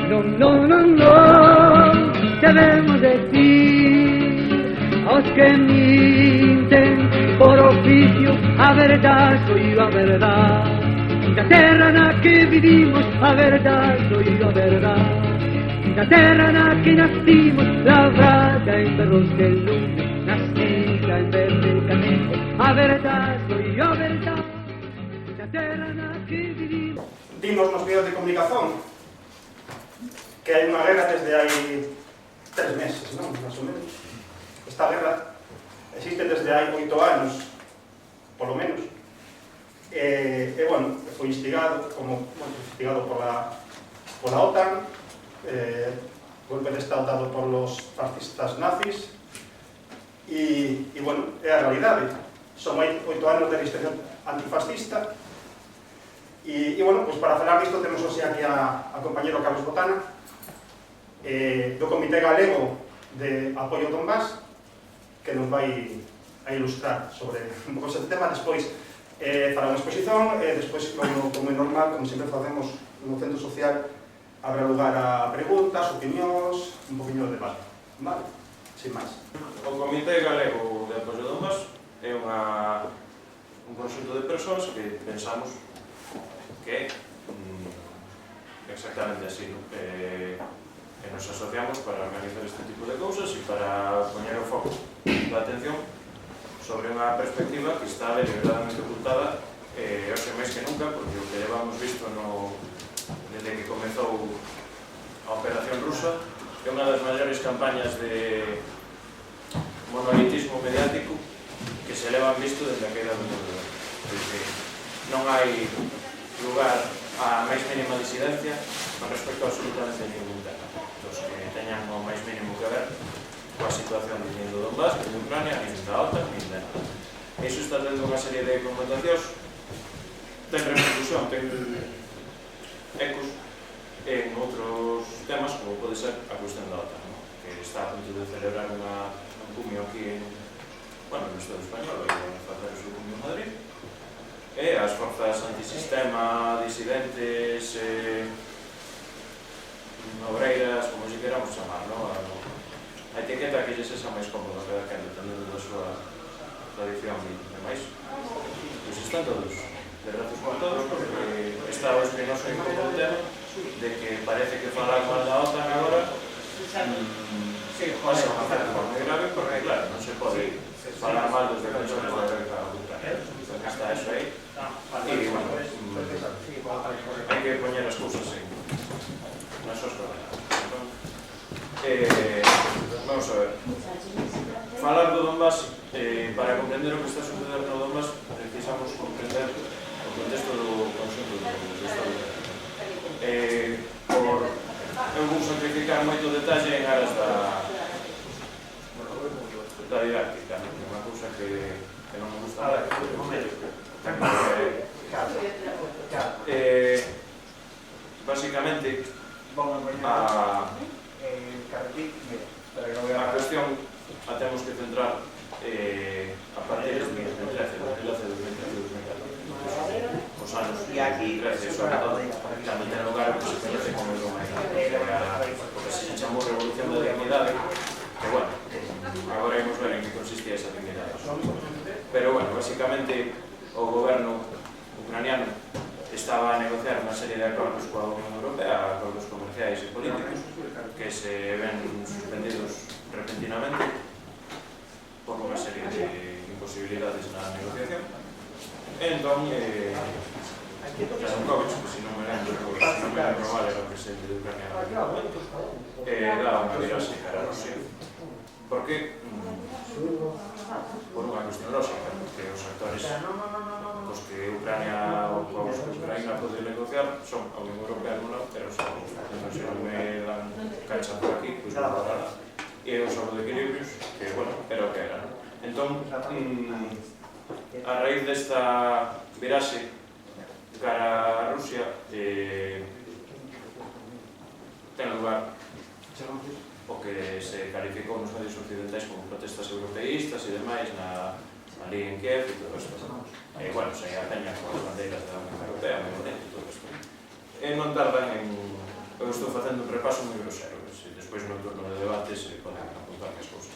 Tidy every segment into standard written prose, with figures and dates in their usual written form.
Non, non, non, non debemos decir aos que minten por oficio a verdade, soy a verdade. Na terra na que vivimos a verdade, soy a verdade. Na terra na que nacimos, labrada en perros de lume, nacida en verde canejo, a verdade, soy a verdade. Na terra na que vivimos. Vimos nos medios de comunicación que hai unha guerra desde hai 3 meses, non? Más ou menos. Esta guerra existe desde hai 8 anos, polo menos. Bueno, foi instigado pola OTAN, golpe de estado dado por los fascistas nazis, e bueno, é a realidade. Son 8 anos de resistència antifascista, e bueno, pues para falar disto temos hoxe aquí a compañero Carlos Botana, do Comité Galego de Apoio Donbass, que nos vai a ilustrar sobre un pouco ese tema. Despois fará unha exposición, despois, como é normal, como sempre facemos no Centro Social, habrá lugar a preguntas, opinións, un poquinho de debate, vale? Sin máis. O Comité Galego de Apoio Donbass é un conxunto de persoas que pensamos que exactamente así, que nos asociamos para organizar este tipo de cousas e para poñer o foco da atención sobre unha perspectiva que está deliberadamente ocultada hoxe máis que nunca, porque o que levamos visto desde que comezou a operación rusa é unha das maiores campañas de monolitismo mediático que se levan visto desde a queda do mundo. Non hai lugar a máis mínima disidencia con respecto a absolutamente ningún tema. Os que teñan o máis mínimo que ver coa situación nin do Donbass, nin de Ucrania, nin da OTAN, nin de nada. Iso está tendo unha serie de connotacións, ten repercusión, ten ecos en outros temas, como pode ser a cuestión da OTAN, que está a punto de celebrar un cumio aquí no Estado español, vai a facer o seu cumio en Madrid, e as forzas antisistema, disidentes, obreiras, como se queramos chamar, a etiqueta que lles sexa máis cómoda cada quen, dependendo da súa tradición e máis, pois están todos de brazos con todos, porque está o espinoso e incómodo tema de que parece que falar mal da OTAN agora pasa unha certa moi grave, porque claro, non se pode falar mal dos defensores da guerra ucraniana, porque está eso aí, e bueno, hai que poñer as cousas nas súas coordenadas. Vamos a ver, falar do Donbass, para comprender o que está sucedendo no Donbass precisamos comprender o contexto do conxunto do Estado. Eu vou simplificar moito detalle en aras da didáctica, unha cousa que non me gusta nada, básicamente a cuestión a temos que centrar a partir de 2013, 2012, 2013, 2014, os anos 2013, sobre todo, cando ten lugar o que se coñece como o que se chamou Revolución da Dignidade, que, bueno, agora imos ver en que consistía esa dignidade. Pero, bueno, básicamente, o goberno ucraniano estaba a negociar unha serie de acordos coa Unión Europea, acordos comerciais e políticos, que se ven suspendidos repentinamente por unha serie de imposibilidades na negociación. Entón, Yanukovych, que se non me lembro mal, era o presidente de Ucrania dá unha virase cara a Rusia. Por que? Por unha cuestión lógica, porque os actores cos que Ucrania pode negociar son a Unión Europea nula, pero se non me dan cancha por aquí, pois non dará. E os sobre de equilibrios, que, bueno, era o que era. Entón, a raíz desta virase cara a Rusia, ten lugar o que se calificou nos medios occidentais como protestas europeístas e demais ali en Kiev e todo isto. Bueno, se apañan con as bandeiras da Unión Europea, moi bonito todo isto. E non tardan en eu estou facendo un repaso moi grosero, se despois no turno de debate se poden apuntar as cousas.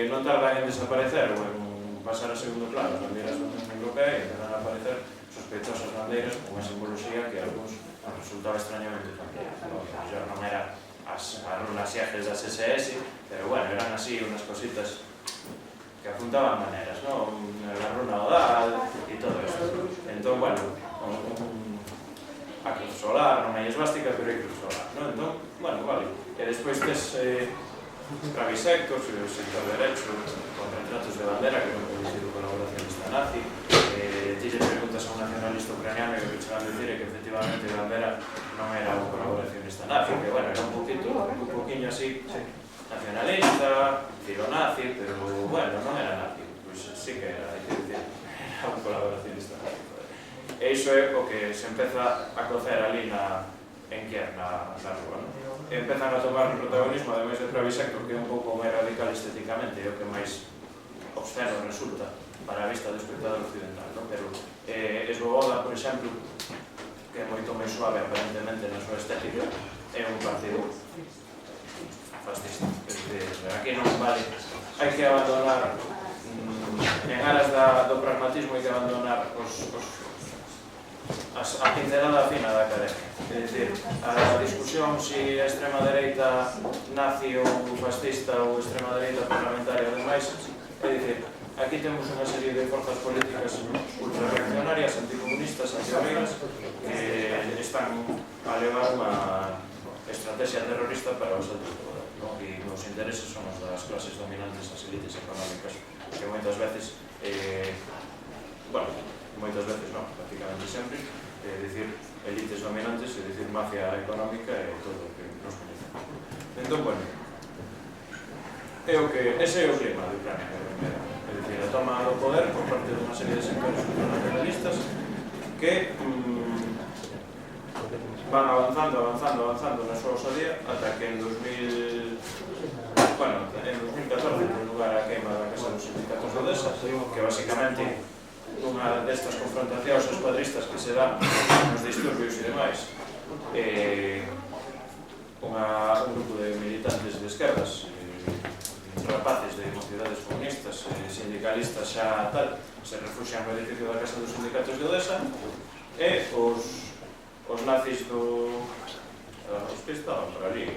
Non tardan en desaparecer ou en pasar a segundo plano as bandeiras da Unión Europea e empezan a aparecer sospechosas bandeiras con unha simbología que a algúns resultaba extrañamente familiar. Xa non era as runas e ejes das SS, pero bueno, eran así unhas cositas que apuntaban maneras, non? La runa odal e todo eso. Entón, bueno, a cruz solar, non hai esvástica, pero hai cruz solar, non? Entón, bueno, vale. E despois tes Travisectos, o sector derecho, con retratos de bandera, que non pode ser colaboracionista nazi. Ti lle preguntas a un nacionalista ucraniano e o que che van a decir é que efectivamente Bandera non era un colaboracionista nazi, que, bueno, era un poquinho así, nacionalista, filonazi, pero, bueno, non era nazi. Pois sí que era, hai que dicir, era un colaboracionista nazi. E iso é o que se empeza a cocer ali en Kiev, na rúa, non? E empezan a tomar o protagonismo, ademais de Travisector, que é un pouco máis radical estéticamente, é o que máis obsceno resulta para a vista do espectador occidental, non? Pero Svoboda, por exemplo, que é moito máis suave aparentemente na súa estética, é un partido fascista. Aquí non vale, hai que abandonar, en aras do pragmatismo, hai que abandonar a pincelada fina da academia. É dicir, a discusión se a extrema dereita nazi ou fascista ou extrema dereita parlamentaria ou demais, é dicir, aquí temos unha serie de forzas políticas ultrarreaccionarias, anticomunistas, antiobreras, que están a levar unha estrategia terrorista para o salto do poder, non? E os intereses son os das clases dominantes, as elites económicas, que moitas veces, bueno, moitas veces non, prácticamente sempre, é dicir, elites dominantes, é dicir, mafia económica e todo o que nos coñecemos. Entón, bueno, ese é o clima de Ucrania, é dicir, a toma do poder por parte de unha serie de sectores ultranacionalistas que van avanzando na súa osadía ata que en 2014 ten lugar a queima da Casa dos Sindicatos de Odesa, que basicamente unha destas confrontacións escuadristas que se dan nos disturbios e demais, un grupo de militantes de esquerdas, rapaces de mocidades comunistas, sindicalistas xa tal, se refuxian no edificio da Casa dos Sindicatos de Odesa e os nazis os que estaban por ali,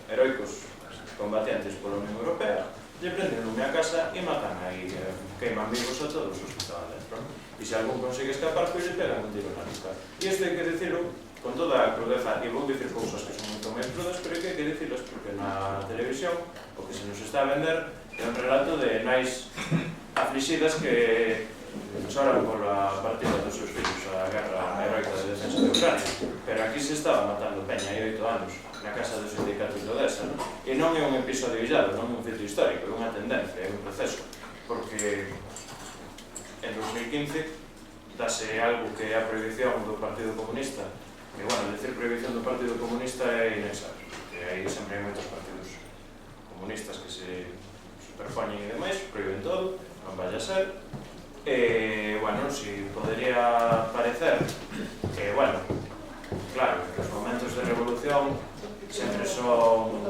heroicos combatientes pola Unión Europea, lle prenden a casa e matan aí, queiman vivos a todos os que estaban dentro. E se algún consigue escapar, pois lle pegan un tiro na nuca. E isto hai que dicilo con toda a crudeza, e vou dicir cousas que son moito máis crudas, pero hai que dicilas porque na televisión o que se nos está a vender é un relato de nais aflixidas que choran pola partida dos seus fillos a guerra heroica de defensa de Ucrania, pero aquí se estaba matando peña hai 8 anos na Casa dos Sindicatos de Odesa, non? E non é un episodio illado, non é un feito histórico, é unha tendencia, é un proceso, porque en 2015 dase algo que é a prohibición do Partido Comunista, que, bueno, decir prohibición do Partido Comunista é inexacto, porque aí sempre hai moitos partidos comunistas que se superpoñen e demais, prohíben todo, non vai a ser, e, bueno, si podería parecer que, bueno, claro, que os momentos de revolución sempre son,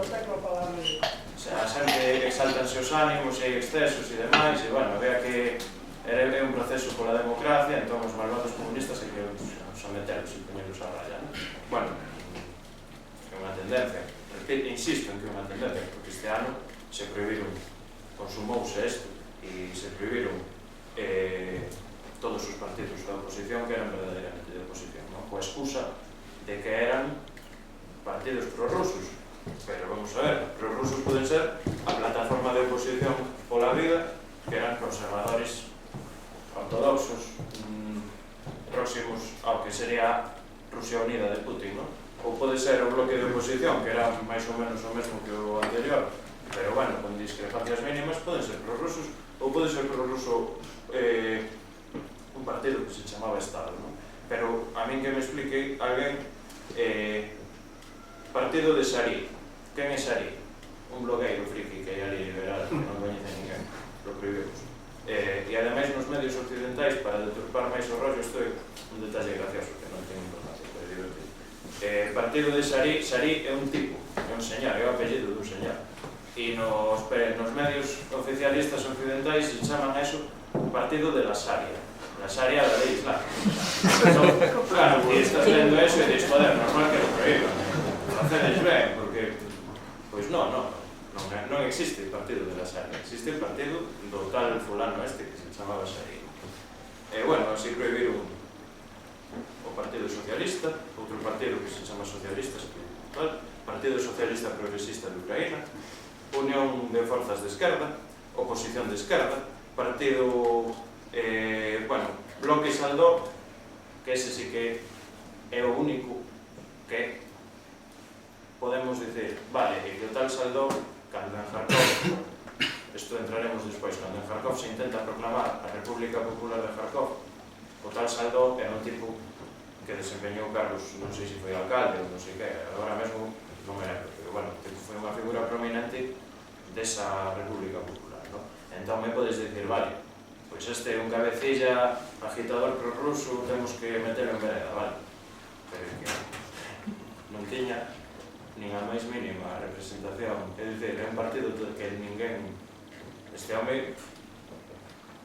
sempre exaltanse os ánimos e hai excesos e demais, e, bueno, vea que é un proceso pola democracia, entón os malvados comunistas hai que someterlos e poñerlos a raya. Bueno, é unha tendencia, insisto en que é unha tendencia, porque este ano se prohibiron, consumouse isto, e se prohibiron todos os partidos da oposición que eran verdadeiramente de oposición, non? Coa excusa de que eran partidos prorrusos, pero vamos a ver, prorrusos poden ser a plataforma de oposición pola vida, que eran conservadores ortodoxos, próximos ao que sería Rusia Unida de Putin, non? Ou pode ser o bloque de oposición, que era máis ou menos o mesmo que o anterior, pero, bueno, con discrepancias mínimas, poden ser prorrusos, ou pode ser prorruso un partido que se chamaba Estado, non? Pero a min que me explique alguén, partido de Shari. Quen é Shari? Un blogueiro friki que hai ali liberal, que non coñece ninguén, lo prohibimos. E ademais nos medios occidentais, para deturpar máis o rollo, isto é un detalle gracioso que non ten importancia, pero é divertido. Partido de Sarí é un tipo, é un señor, é o apellido dun señor. E nos medios oficialistas occidentais se chaman a eso Partido de la Sharia. La Sharia da lei islámica. Entón, claro, que estás lendo eso e dices, joder, normal que lo prohíban. Facedes ben, porque, pois non existe o Partido de la Sharia, existe o partido do tal fulano este que se chamaba Sharia. E, bueno, así prohibiron o Partido Socialista, outro partido que se chama Socialistas, Partido Socialista Progresista de Ucraína, Unión de Forzas de Esquerda, Oposición de Esquerda, Partido, Bloque Saldó, que ese sí que é o único que podemos dicir, vale, e que o tal Saldó, cando en Kharkov, isto entraremos despois, cando en Kharkov se intenta proclamar a República Popular de Kharkov, o tal Saldó é un tipo que desempeñou cargos, non sei se foi alcalde ou non sei que, agora mesmo non me lembro, pero bueno, foi unha figura prominente desa República Popular, non? Entón me podes dicir, vale, pois este é un cabecilla agitador prorruso, temos que metelo en vereda, vale? Pero é que non tiña nin a máis mínima representación, é dicir, é un partido que ninguén, este home,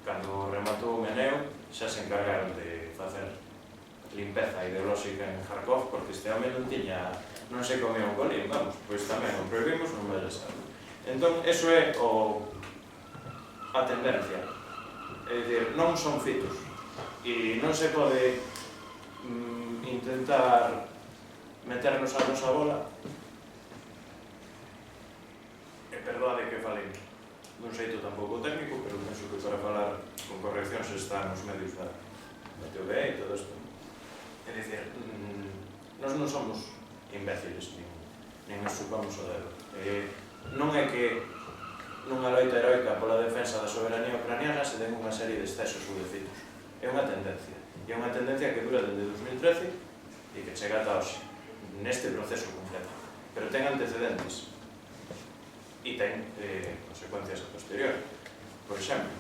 cando rematou o meneo, xa se encargaron de facer limpeza ideolóxica en Kharkov, porque este home non se comía un colín, vamos, pois tamén o prohibimos, non vai ser. Entón, eso é a tendencia, é dicir, non son fitos, e non se pode intentar meternos a nosa bola, e perdoade que falei dun xeito tampouco técnico, pero penso que para falar con correccións está nos medios da TVE e todo isto. É dicir, nós non somos imbéciles, nin nos supamos o dedo. Non é que nunha loita heroica pola defensa da soberanía ucraniana se den unha serie de excesos ou de fitos. É unha tendencia. E é unha tendencia que dura desde 2013 e que chega ata hoxe, neste proceso completo. Pero ten antecedentes e ten consecuencias a posterior. Por exemplo,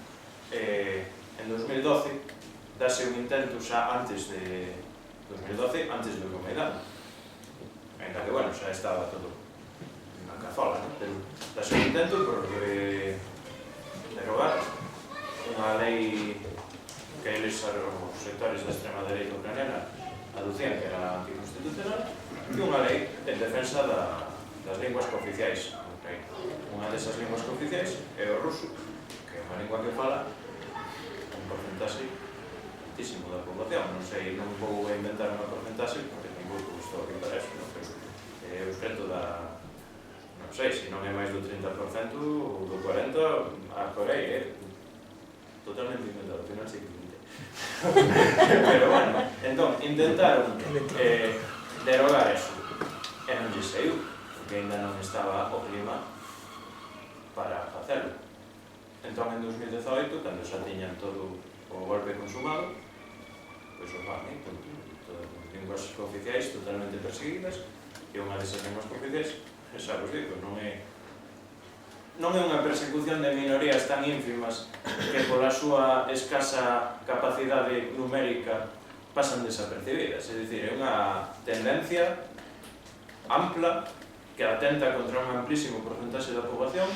en 2012 dase un intento xa antes de 2012, antes do Euromaidan. Ainda que, bueno, xa estaba todo na cazola, non? Pero dase un intento por derogar unha lei que eles, os sectores da extrema dereita ucraniana, aducían que era anticonstitucional, e unha lei en defensa das linguas cooficiais. Unha desas linguas cooficiais é o ruso, que é unha lingua que fala un porcentaxe altísimo da población. Non sei, non vou inventar unha porcentaxe, porque tampouco estou aquí para eso, pero o secreto da, non sei, se non é máis do 30% ou do 40%, a Corea é totalmente inventado, que non sei que inventei. Pero, bueno, entón, intentaron derogar eso, e non lle saiu, porque ainda non estaba o clima para facelo. Entón, en 2018, cando xa tiñan todo o golpe consumado, pois o fan, linguas cooficiais totalmente perseguidas, e unha desas linguas cooficiais, xa vos digo, non é unha persecución de minorías tan ínfimas que pola súa escasa capacidade numérica pasan desapercibidas, é dicir, é unha tendencia ampla que atenta contra un amplísimo porcentaxe da poboación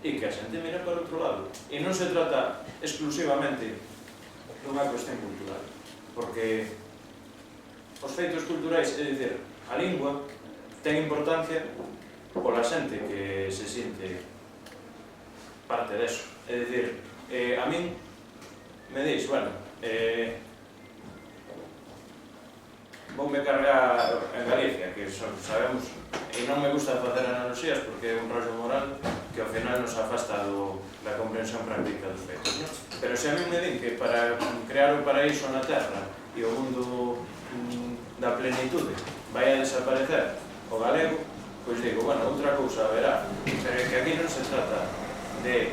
e que a xente mira para outro lado. E non se trata exclusivamente dunha cuestión cultural, porque os feitos culturais, é dicir, a lingua ten importancia pola xente que se sinte parte deso. É dicir, a min me dís, bueno, voume cargar en Galicia, que sabemos, e non me gusta facer analogías porque é un rollo moral que ao final nos afasta da comprensión práctica dos feitos, non? Pero se a mí me din que para crear o paraíso na Terra e o mundo da plenitude vai a desaparecer o galego, pois digo, bueno, outra cousa haberá, pero é que aquí non se trata de...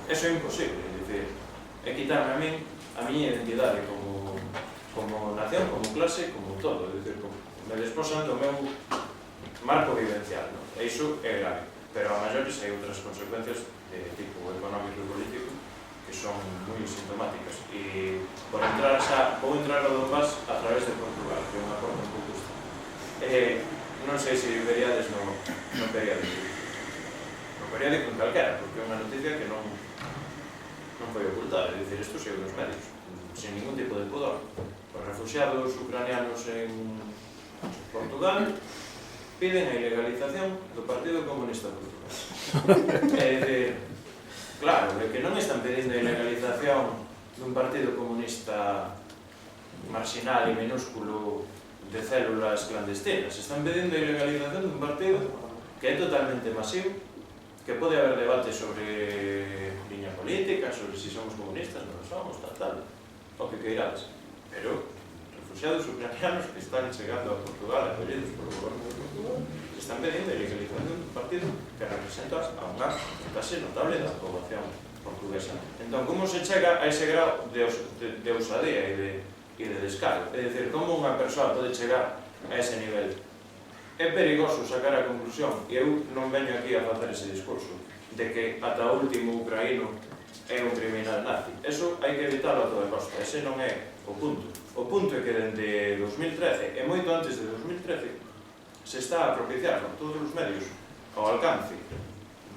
Eso é imposible, é dicir, é quitarme a min a miña identidade como nación, como clase, como todo, é dicir, me desposan do meu marco vivencial, non? E iso é grave, pero a maiores hai outras consecuencias de tipo económico e político que son moi sintomáticas. E por entrar xa, vou entrar ao Donbass a través de Portugal, que é unha forma un pouco esta. Non sei se veríades no periódico en calquera, porque é unha noticia que non foi ocultada, é dicir, isto saiu nos medios, sin ningún tipo de pudor. Os refugiados ucranianos en Portugal piden a ilegalización do Partido Comunista Portugal. É dicir, claro, é que non están pedindo a ilegalización dun Partido Comunista marginal e minúsculo de células clandestinas, están pedindo a ilegalización dun partido que é totalmente masivo, que pode haber debate sobre liña política, sobre si somos comunistas, non somos, tal, o que queirades. Pero refugiados ucranianos que están chegando a Portugal, acollidos por o goberno de Portugal, están pedindo a ilegalización dun partido que representa a unha clase notable da poboación portuguesa. Entón, como se chega a ese grau de ousadía e de descaro? É dicir, como unha persoa pode chegar a ese nivel? É perigoso sacar a conclusión, e eu non veño aquí a facer ese discurso, de que ata o último ucraíno é un criminal nazi. Eso hai que evitarlo a toda costa, ese non é o punto. O punto é que dende 2013, e moito antes de 2013, se está a propiciar con todos os medios ao alcance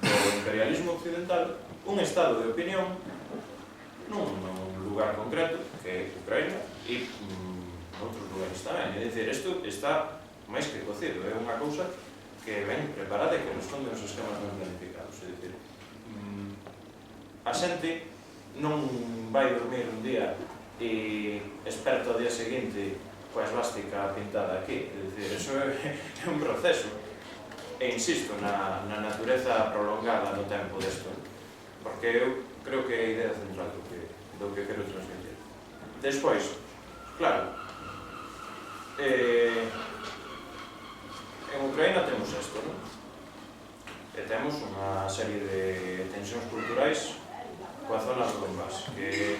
do imperialismo occidental un estado de opinión nun lugar concreto, que é Ucraína, e noutros lugares tamén. É dicir, isto está máis que cocido, é unha cousa que ven preparada e que responde aos esquemas non planificados. É dicir, a xente non vai dormir un día e esperta ao día seguinte coa esvástica pintada aquí. É dicir, eso é un proceso. E insisto na natureza prolongada no tempo desto, porque eu creo que é a idea central do que quero transmitir. Despois, claro, en Ucraína temos isto, non? E temos unha serie de tensións culturais coa zona do Donbass, que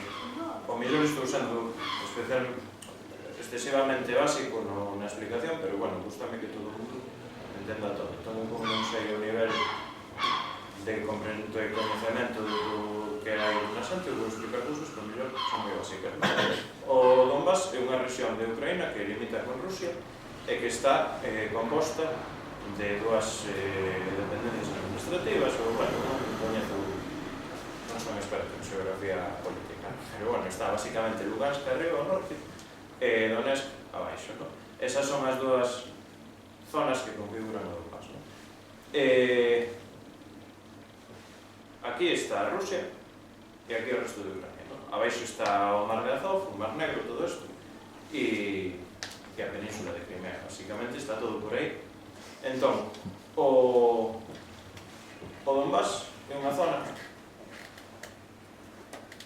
o mellor estou sendo excesivamente básico na explicación, pero bueno, gustame que todo o mundo entenda todo. Todo como non sei o nivel de conhecemento do que hai na xente, vou explicar cousas que o mellor son moi básicas. O Donbass é unha rexión de Ucraína que limita con Rusia e que está composta de dúas dependencias administrativas, ou, bueno, non son experto en xeografía política, pero, bueno, está basicamente Lugansk arriba ao norte e Donetsk abaixo, non? Esas son as dúas zonas que configuran o Donbass, non? Aquí está Rusia e aquí o resto de Ucrania, non? Abaixo está o Mar de Azov, o Mar Negro, todo isto, e a península de Crimea. Basicamente está todo por aí. Entón, o Donbass é unha zona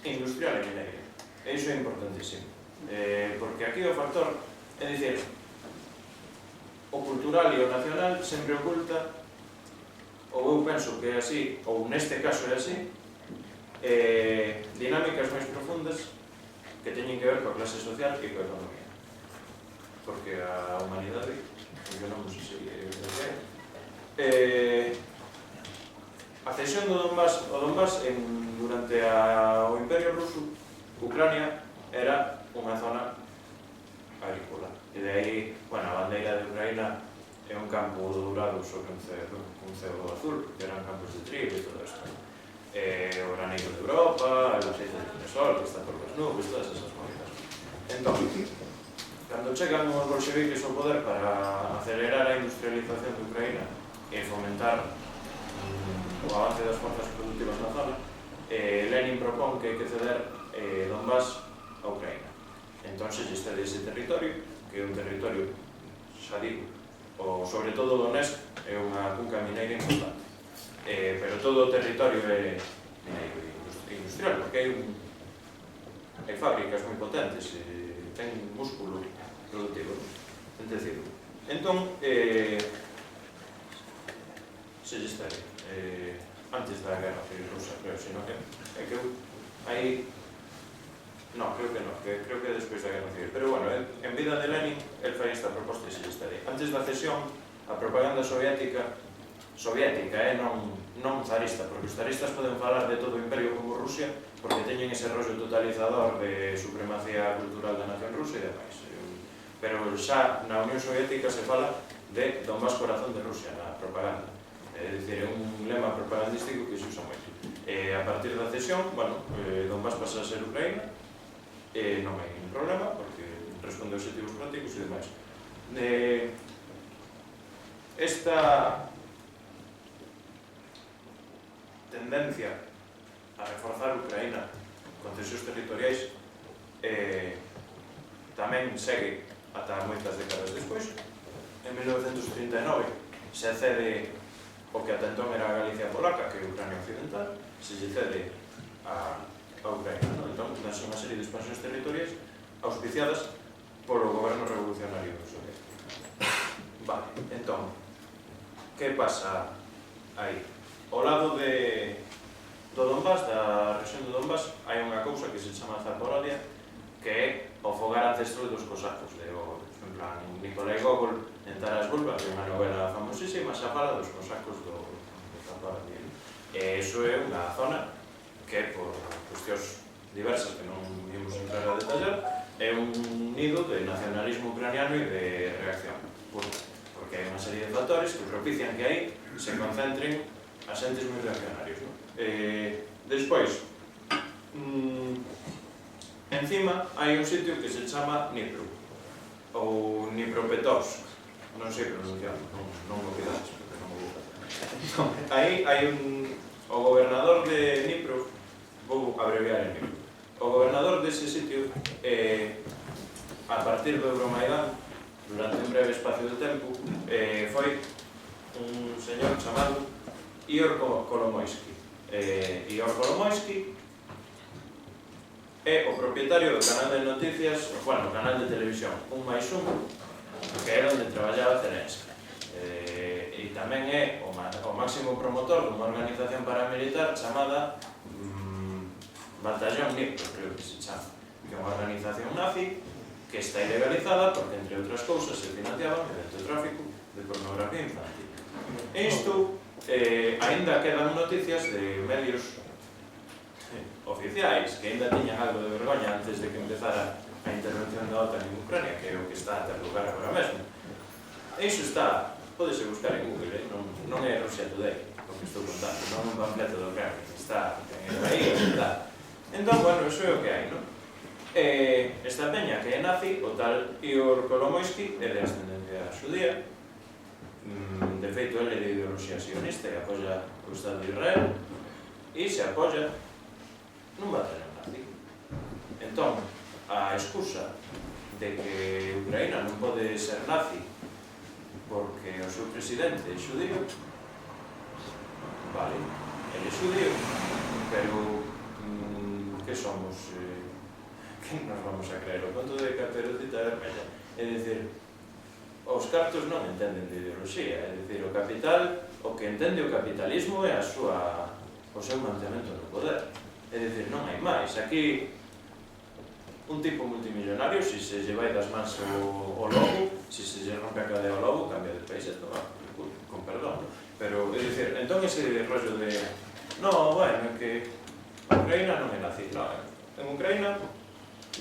industrial e mineira. E iso é importantísimo. Porque aquí o factor, é dicir, o cultural e o nacional sempre oculta, ou eu penso que é así, ou neste caso é así, dinámicas máis profundas que teñen que ver coa clase social e coa economía. Porque a humanidade funcionamos así. A cesión do Donbass, durante o Imperio Ruso, Ucrania era unha zona agrícola. E de aí, bueno, a bandeira de Ucraína é un campo dourado sobre un ceo azul, que eran campos de trigo e todo isto. O granizo de Europa, el aceite de girasol, que está por las nubes, todas esas movidas. Entón, cando chegan os bolcheviques ao poder para acelerar a industrialización de Ucraína e fomentar o avance das forzas productivas na zona, Lenin propón que hai que ceder Donbass a Ucraína. Entón se lle cede ese territorio, que é un territorio, xa digo, sobre todo Donetsk é unha cuca mineira importante, pero todo o territorio é mineiro e industrial, porque hai fábricas moi potentes, ten músculo productivo, ten tecido. Entón, se lle cede antes da guerra civil rusa, creo, sino que é que aí non, creo que non, creo que despois da guerra civil, pero bueno, en vida de Lenin el fai esta proposta e se lle cede. Antes da cesión, a propaganda soviética soviética, non zarista, porque os zaristas poden falar de todo o imperio como Rusia, porque teñen ese rollo totalizador de supremacía cultural da nación rusa e demais. Pero xa na Unión Soviética se fala de Donbás corazón de Rusia na propaganda. É dicir, é un lema propagandístico que se usa moito. A partir da cesión, Donbás pasa a ser Ucraína, non hai ningún problema, porque responde a objetivos prácticos e demais. Esta tendencia a reforzar Ucraína con cesións territoriais tamén segue ata moitas décadas despois. En 1939 se cede o que ata entón era a Galicia polaca, que é Ucrania occidental, se lle cede a Ucraína. Entón, nas unha serie de expansións territoriais auspiciadas polo goberno revolucionario soviético. Vale, entón, que pasa aí? Ao lado do Donbás, da rexión do Donbás, hai unha cousa que se chama Zaporodia, que é o fogar ancestral dos cosacos. En plan, Nikolai Gogol, en Taras Bulba, que é unha novela famosísima, xa fala dos cosacos do Zaporodia. E iso é unha zona que, por cuestións diversas que non vimos entrar a detallar, é un nido de nacionalismo ucraniano e de reacción. Porque hai unha serie de factores que propician que aí se concentren asentes moi reaccionarios. Despois, encima hai un sitio que se chama Dnipro, ou Dnipropetrovsk, non sei pronunciar, non o quedades, porque non o vou facer. Aí hai o gobernador de Dnipro, vou abreviar en Dnipro, o gobernador dese sitio, a partir do Euromaidán, durante un breve espacio de tempo, foi un señor chamado Ihor Kolomoisky. Ihor Kolomoisky é o propietario do canal de noticias, canal de televisión 1+1, que era onde traballaba Zelensky. E tamén é o máximo promotor dunha organización paramilitar chamada Batallón Dnipro, creo que se chama, que é unha organización nazi que está ilegalizada porque, entre outras cousas, se financiaba mediante o tráfico de pornografía infantil. Isto, aínda quedan noticias de medios oficiais que aínda tiñan algo de vergoña antes de que empezara a intervención da OTAN en Ucrania, que é o que está a ter lugar agora mesmo. Iso está, podese buscar en Google, non é Russia Today, o que estou contando, non é un panfleto do Kremlin, está aí, está. Entón, iso é o que hai, non? Esta peña que é nazi, o tal Ihor Kolomoisky, é de ascendencia xudía. De feito, ele é de ideoloxía sionista e apoia o Estado de Israel, e se apoia nun batallón nazi. Entón, a excusa de que Ucraína non pode ser nazi porque o seu presidente é xudío, vale, ele é xudío, pero que somos? Que nos vamos a creer? O conto de Caperucita Vermella. É dicir, os cartos non entenden de ideoloxía, é dicir, o capital, o que entende o capitalismo é o seu mantemento no poder. É dicir, non hai máis. Aquí, un tipo multimillonario, se se lle vai das mans o lobo, se se lle rompe a cadea ao lobo, cambia de país e toma, con perdón. Pero, é dicir, entón ese rollo de é que Ucraína non é nazi. En Ucraína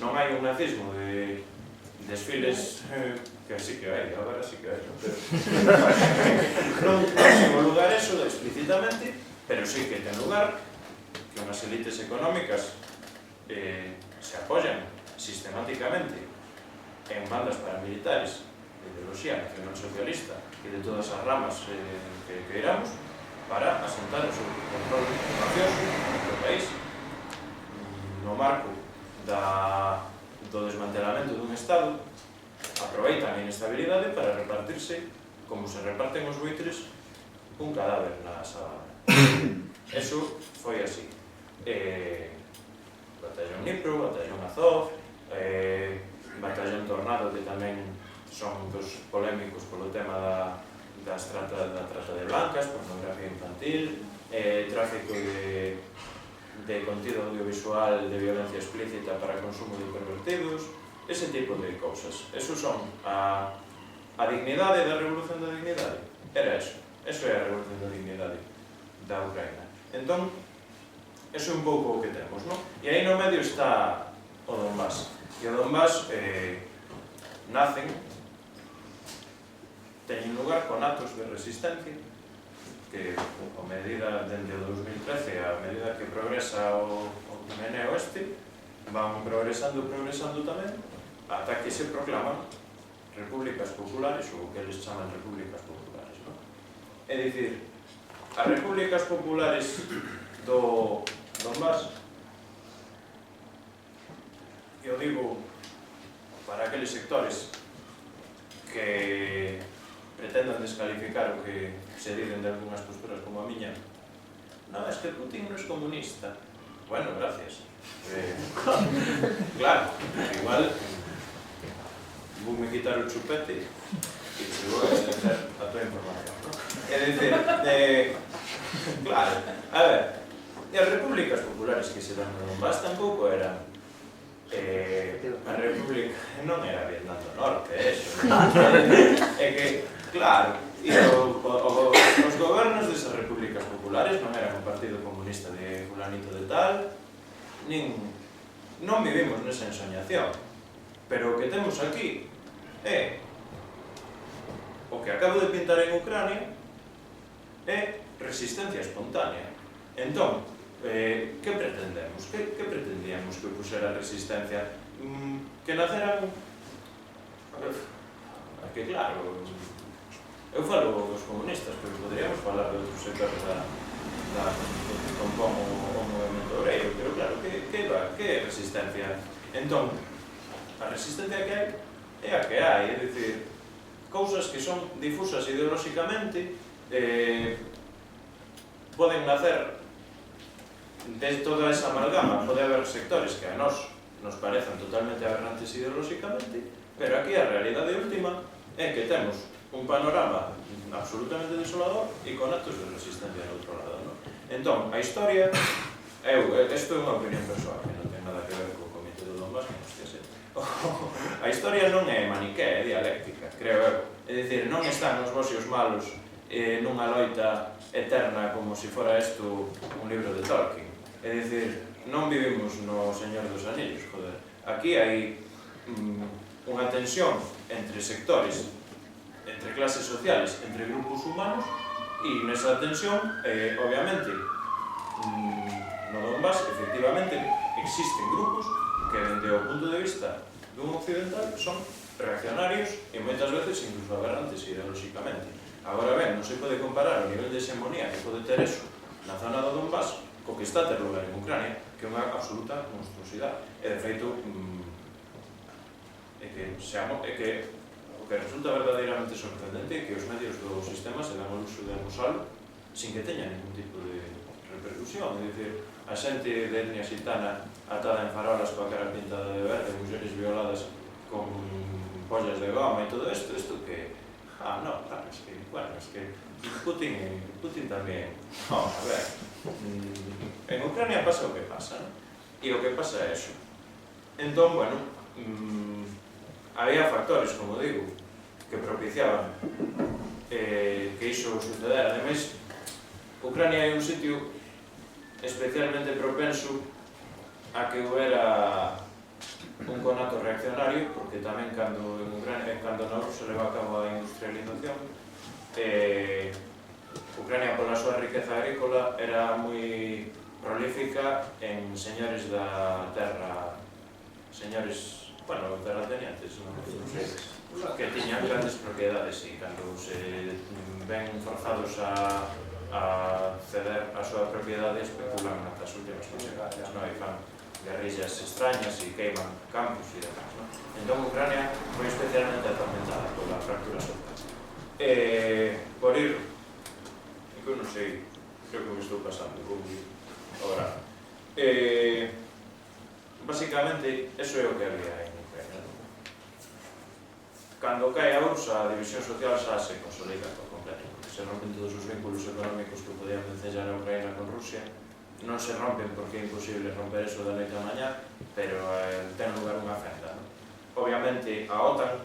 non hai un nazismo de desfiles que sí que hai, agora sí que hai, non se lugar eso explícitamente, pero sí que ten lugar que unhas elites económicas se apoyan sistemáticamente en bandas paramilitares de ideoloxía nacionalsocialista e de todas as ramas que queiramos para asentar o seu control mafioso no país no marco do desmantelamento dun Estado. Aproveitan a inestabilidade para repartirse, como se reparten os buitres, un cadáver na sabana. Eso foi así. Batallón Dnipro, Batallón Azov, Batallón Tornado, que tamén son dos polémicos polo tema da trata de blancas, pornografía infantil, tráfico de contido audiovisual de violencia explícita para consumo de pervertidos, ese tipo de cousas. Eso son a dignidade da revolución da dignidade. Era eso. Eso é a revolución da dignidade da Ucraína. Entón, eso é un pouco o que temos, non? E aí no medio está o Donbass. E o Donbass nacen, teñen lugar con actos de resistencia que, a medida, dende o 2013, a medida que progresa o meneo este, van progresando tamén, ata que se proclaman repúblicas populares, ou o que eles chaman repúblicas populares, non? É dicir, as repúblicas populares do Donbass, eu digo para aqueles sectores que pretendan descalificar o que se dicen de algunhas posturas como a miña. Non, es que Putin non é comunista. Bueno, gracias. Claro, igual vou-me quitar o chupete e te vou agradecer a tua información. É dicir, claro, a ver, e as repúblicas populares que se dan no Donbass tampouco eran a república, non era Vietnam do Norte, eso. É que, claro, e os gobernos desas repúblicas populares non eran un partido comunista de fulanito de tal, non vivimos nesa ensoñación, pero o que temos aquí é o que acabo de pintar en Ucrania, é resistencia espontánea. Entón, que pretendemos? Que pretendíamos que puxera resistencia? Que naceran... Que claro, eu falo dos comunistas, pero podríamos falar de outros sectores que compón o movimento obreiro, pero claro, que é resistencia? Entón, a resistencia que hai é a que hai, é dicir, cousas que son difusas ideolóxicamente, poden nacer de toda esa amalgama, pode haber sectores que a nós nos parecen totalmente aberrantes ideolóxicamente, pero aquí a realidade última é que temos un panorama absolutamente desolador e con actos de resistencia do outro lado, non? Entón, a historia, isto é unha opinión persoal, que non ten nada que ver co comité do Donbass, a historia non é maniquea, é dialéctica, creo eu. É dicir, non están os bos e os malos nunha loita eterna como se fora isto un libro de Tolkien. É dicir, non vivimos no Señor dos Anillos, joder. Aquí hai unha tensión entre sectores, entre clases sociales, entre grupos humanos, e nesa tensión, obviamente, no Donbass, efectivamente, existen grupos que, dende o punto de vista dun occidental, son reaccionarios e moitas veces incluso aberrantes ideolóxicamente. Agora ben, non se pode comparar o nivel de hexemonía que pode ter eso na zona do Donbass co que está a ter lugar en Ucrania, que é unha absoluta monstruosidade. E, de feito, o que resulta verdadeiramente sorprendente é que os medios do sistema se dan o luxo de amosalo sin que teña ningún tipo de repercusión. É dicir, a xente de etnia xitana atada en farolas coa cara pintada de verde, mulleres violadas con pollas de goma e todo isto que... no, claro, es que Putin tamén... No, a ver, en Ucrania pasa o que pasa, non? E o que pasa é eso. Entón, bueno, había factores, como digo, que propiciaban que iso sucedera. Ademais, Ucrania é un sitio especialmente propenso a que houbera un conato reaccionario, porque tamén cando en Ucrania, cando na Rusia leva a cabo a industrialización, Ucrania, pola súa riqueza agrícola, era moi prolífica en señores da terra, señores, bueno, terratenientes, non sei, que tiñan grandes propiedades e cando se ven forzados a ceder a súa propiedade especulan ata as últimas consecuencias, non? E fan guerrillas extrañas e queiman campos e demás, non? Entón, Ucrania foi especialmente atormentada pola fractura social. Por ir, que eu non sei, creo que me estou pasando, como agora. Basicamente, eso é o que había en Ucrania. Cando cae a URSS, a división social xa se consolida por completo, porque se rompen todos os vínculos económicos que podían vencellar a Ucrania con Rusia. Non se rompen porque é imposible romper eso da noite a mañá, pero ten lugar unha fenda. Obviamente, a OTAN,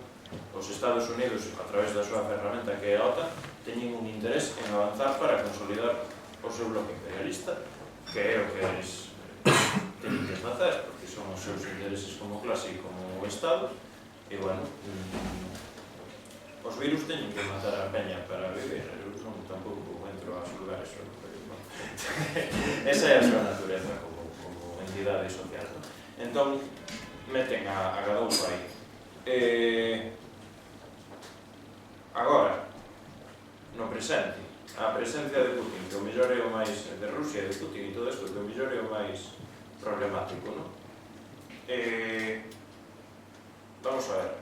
o os Estados Unidos, a través da súa ferramenta que é a OTAN, teñen un interés en avanzar para consolidar o seu bloque imperialista, que é o que eles teñen que facer, porque son os seus intereses como clase e como Estado, e, bueno, os virus teñen que matar a peña para vivir. Eu non tampouco entro a xulgar eso, pero, bueno, esa é a súa natureza como entidade social. Entón, meten a Gadoupa aí. Agora, no presente, a presencia de Putin, que o mellor é o máis de Rusia e de Putin e todo isto, que o mellor é o máis problemático, non? Vamos a ver.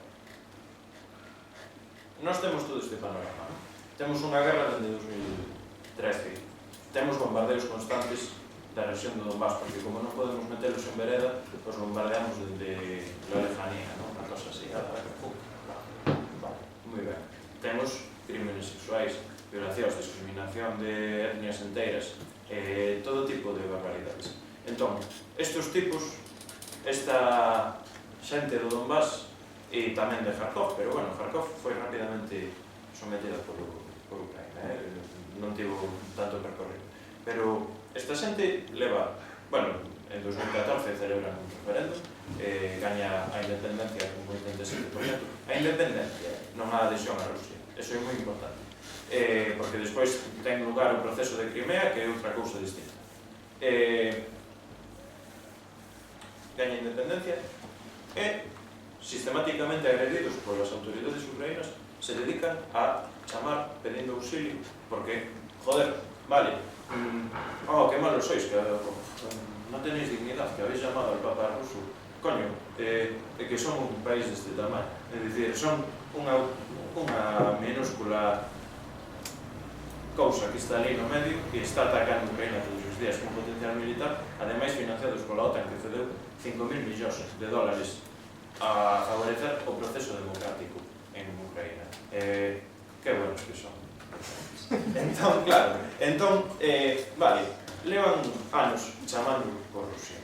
Nós temos todo este panorama, non? Temos unha guerra desde 2013. Temos bombardeos constantes da rexión do Donbass, porque como non podemos metelos en vereda, os bombardeamos desde la lejanía, non? Unha cosa así, moi ben. Temos crímenes sexuais, violacións, discriminación de etnias enteiras, todo tipo de barbaridades. Entón, estes tipos, esta xente do Donbass e tamén de Kharkov, pero bueno, Kharkov foi rapidamente sometida por Ucraína, non tivo tanto percorrido. Pero esta xente leva, bueno, en 2014 celebran un referendo, gaña a independencia con 87%. A independencia, non a adhesión a Rusia. Eso é moi importante. Porque despois ten lugar o proceso de Crimea, que é outra cousa distinta. Gaña a independencia e, sistemáticamente agredidos polas autoridades ucraínas, se dedican a chamar pedindo auxilio, porque, joder, vale, que malos sois, que non tenéis dignidade, que habéis chamado al Papa ruso, coño, que son un país deste tamaño, é dicir, son unha minúscula cousa que está ali no medio e está atacando Ucraína todos os días con potencial militar, ademais financiados pola OTAN, que cedeu 5.000 millóns de dólares a favorecer o proceso democrático en Ucraína. Que buenos que son. Entón, claro, vale, levan anos chamando por Rusia.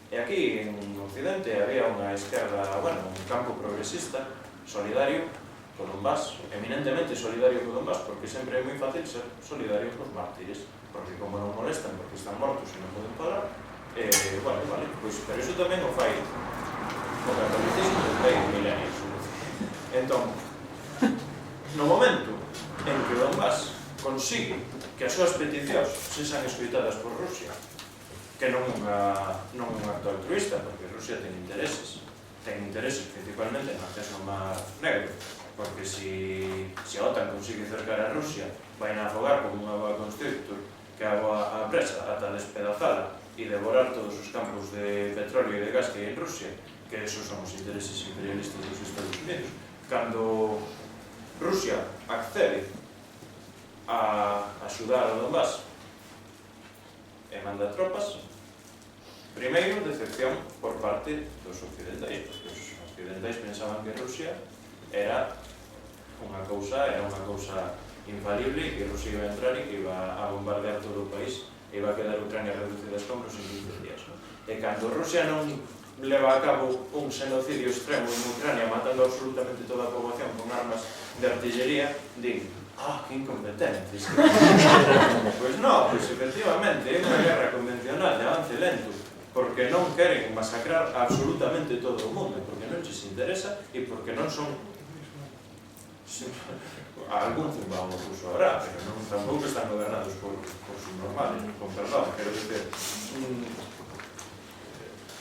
E aquí, en Occidente, había unha esquerda, bueno, un campo progresista, solidario co Donbass, eminentemente solidario co Donbass, porque sempre é moi fácil ser solidario cos mártires, porque como non molestan, porque están mortos e non poden parar, bueno, vale, pois, pero iso tamén o fai o catolicismo do fai milenios. Entón, no momento en que o Donbass consigue que as súas peticións sexan escoitadas por Rusia, que non é un acto altruista, porque Rusia ten intereses principalmente no acceso ao Mar Negro, porque se a OTAN consigue cercar a Rusia, vai a afogar como unha boa constrictor que a presa ata despedazala e devorar todos os campos de petróleo e de gas que hai en Rusia, que esos son os intereses imperialistas dos Estados Unidos. Cando Rusia accede a axudar ao Donbass e manda tropas, primeiro, decepción por parte dos occidentais, porque os occidentais pensaban que Rusia era unha cousa infalible e que Rusia iba a entrar e que iba a bombardear todo o país e iba a quedar Ucrania reducida a escombros en 15 días. E cando Rusia non leva a cabo un xenocidio extremo en Ucrania, matando absolutamente toda a poboación con armas de artillería, din, que incompetentes. Pois non, pois efectivamente, é unha guerra convencional de avance lento, porque non queren masacrar absolutamente todo o mundo, porque non lles interesa e porque non son... Algún zumbao incluso habrá, pero tampouco están gobernados por subnormales, con perdón, quero dizer...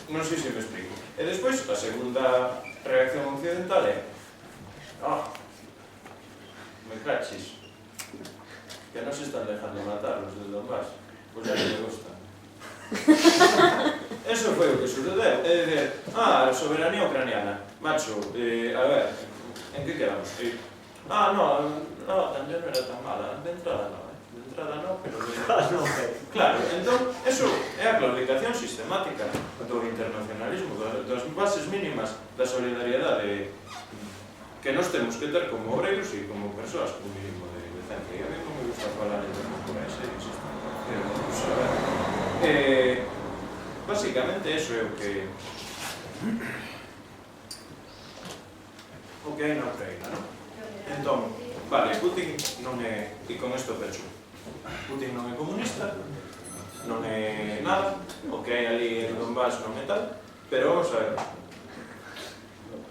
Non sei se me explico. E despois, a segunda reacción occidental é me cachis, que non se están dejando matar os del Donbass, pois ya non me gustan. Eso foi o que sucedeu, é dizer, soberanía ucraniana, macho, a ver, en que quedamos? Tamén non era tan mala, de entrada non, pero claro, entón, eso é a claudicación sistemática do internacionalismo, das bases mínimas da solidariedade que nós temos que ter como obreiros e como persoas con mínimo de decencia. E a mí non me gusta falar en termos por ese, insisto, básicamente eso é o que que hai na Ucraína, non? Entón, vale, Putin non é, e con isto pecho, Putin non é comunista, non é nada, o que hai ali en Donbass non é tal, pero vamos a ver,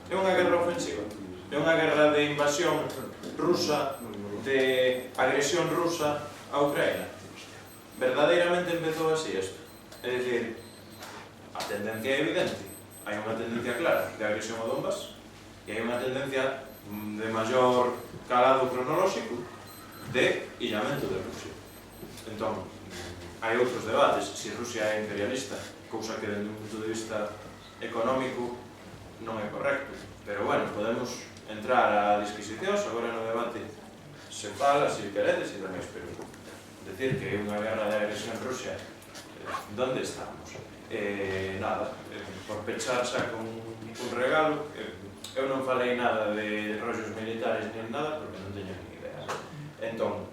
é unha guerra ofensiva, é unha guerra de invasión rusa, de agresión rusa a Ucraína. Verdadeiramente empezou así isto. É dicir, a tendencia é evidente. Hai unha tendencia clara de agresión a Donbass e hai unha tendencia de maior calado cronolóxico de illamento de Rusia. Entón, hai outros debates, se Rusia é imperialista, cousa que dende un punto de vista económico non é correcto. Pero, bueno, podemos entrar a disquisicións, agora no debate se fala, se queredes e demais, pero decir que é unha guerra de agresión Rusia, onde estamos? Nada, por pechar xa con un regalo, eu non falei nada de rollos militares nin nada, porque non teño ni idea. Entón,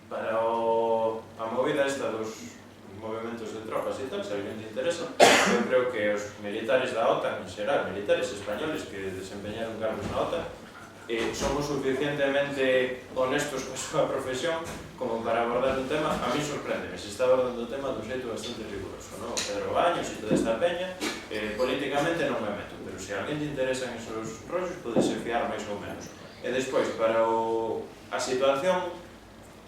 para a movida esta dos movimentos de tropas e tal, se alguén te interesa, eu creo que os militares da OTAN, en xeral, militares españoles que desempeñaron cargos na OTAN, somos suficientemente honestos coa súa profesión como para abordar un tema. A mí sorpréndeme, se está abordando o tema dun xeito bastante riguroso, non? Pedro Baños e toda esta peña, políticamente non me meto, pero se alguén te interesan esos rollos, podese fiar máis ou menos. E despois, para a situación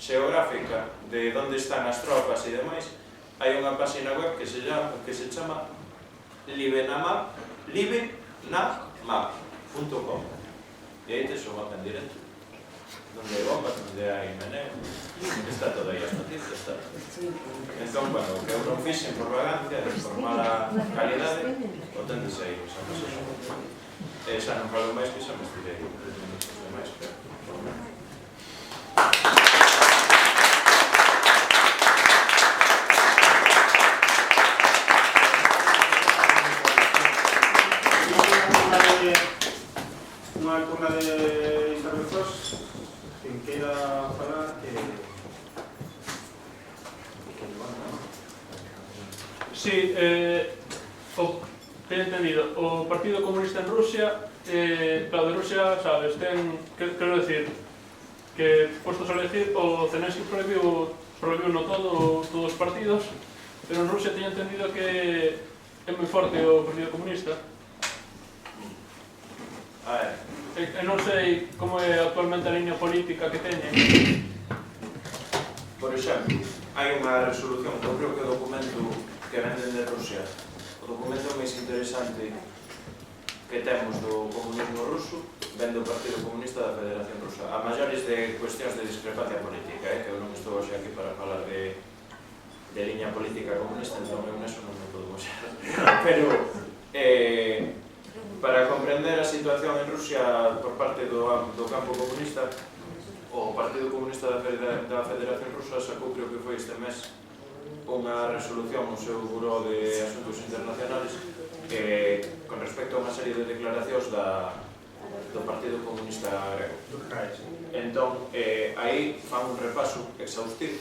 xeográfica de onde están as tropas e demais, hai unha página web que se chama libenamap.com e aí te son en directo donde hai bombas, donde hai meneo, está todo aí as noticias, está. Entón, bueno, o que eu non fixen por vagancia, por mala calidade, o tendes aí, xa non sei. Xa non falo máis que xa me estirei demais, pero... Unha turna de intervencións, quen queira falar, que Sí, teño entendido, o Partido Comunista en Rusia, claro, de Rusia, sabes, quero decir, que postos a elegir, o Zelensky prohibiu no todos os partidos, pero en Rusia teño entendido que é moi forte o Partido Comunista. A ver, Non sei como é actualmente a liña política que teñen. por exemplo, hai unha resolución, eu creo que o documento que venden de Rusia, o documento máis interesante que temos do comunismo ruso, ven do Partido Comunista da Federación Rusa. A maiores de cuestións de discrepancia política, que eu non estou hoxe aquí para falar de liña política comunista, entón eu neso non me podo moxar. Pero, para comprender a situación en Rusia por parte do campo comunista, o Partido Comunista da Federación Rusa sacou, creo que foi este mes, unha resolución no seu Buró de Asuntos Internacionales con respecto a unha serie de declaracións do Partido Comunista grego. Entón, aí fan un repaso exhaustivo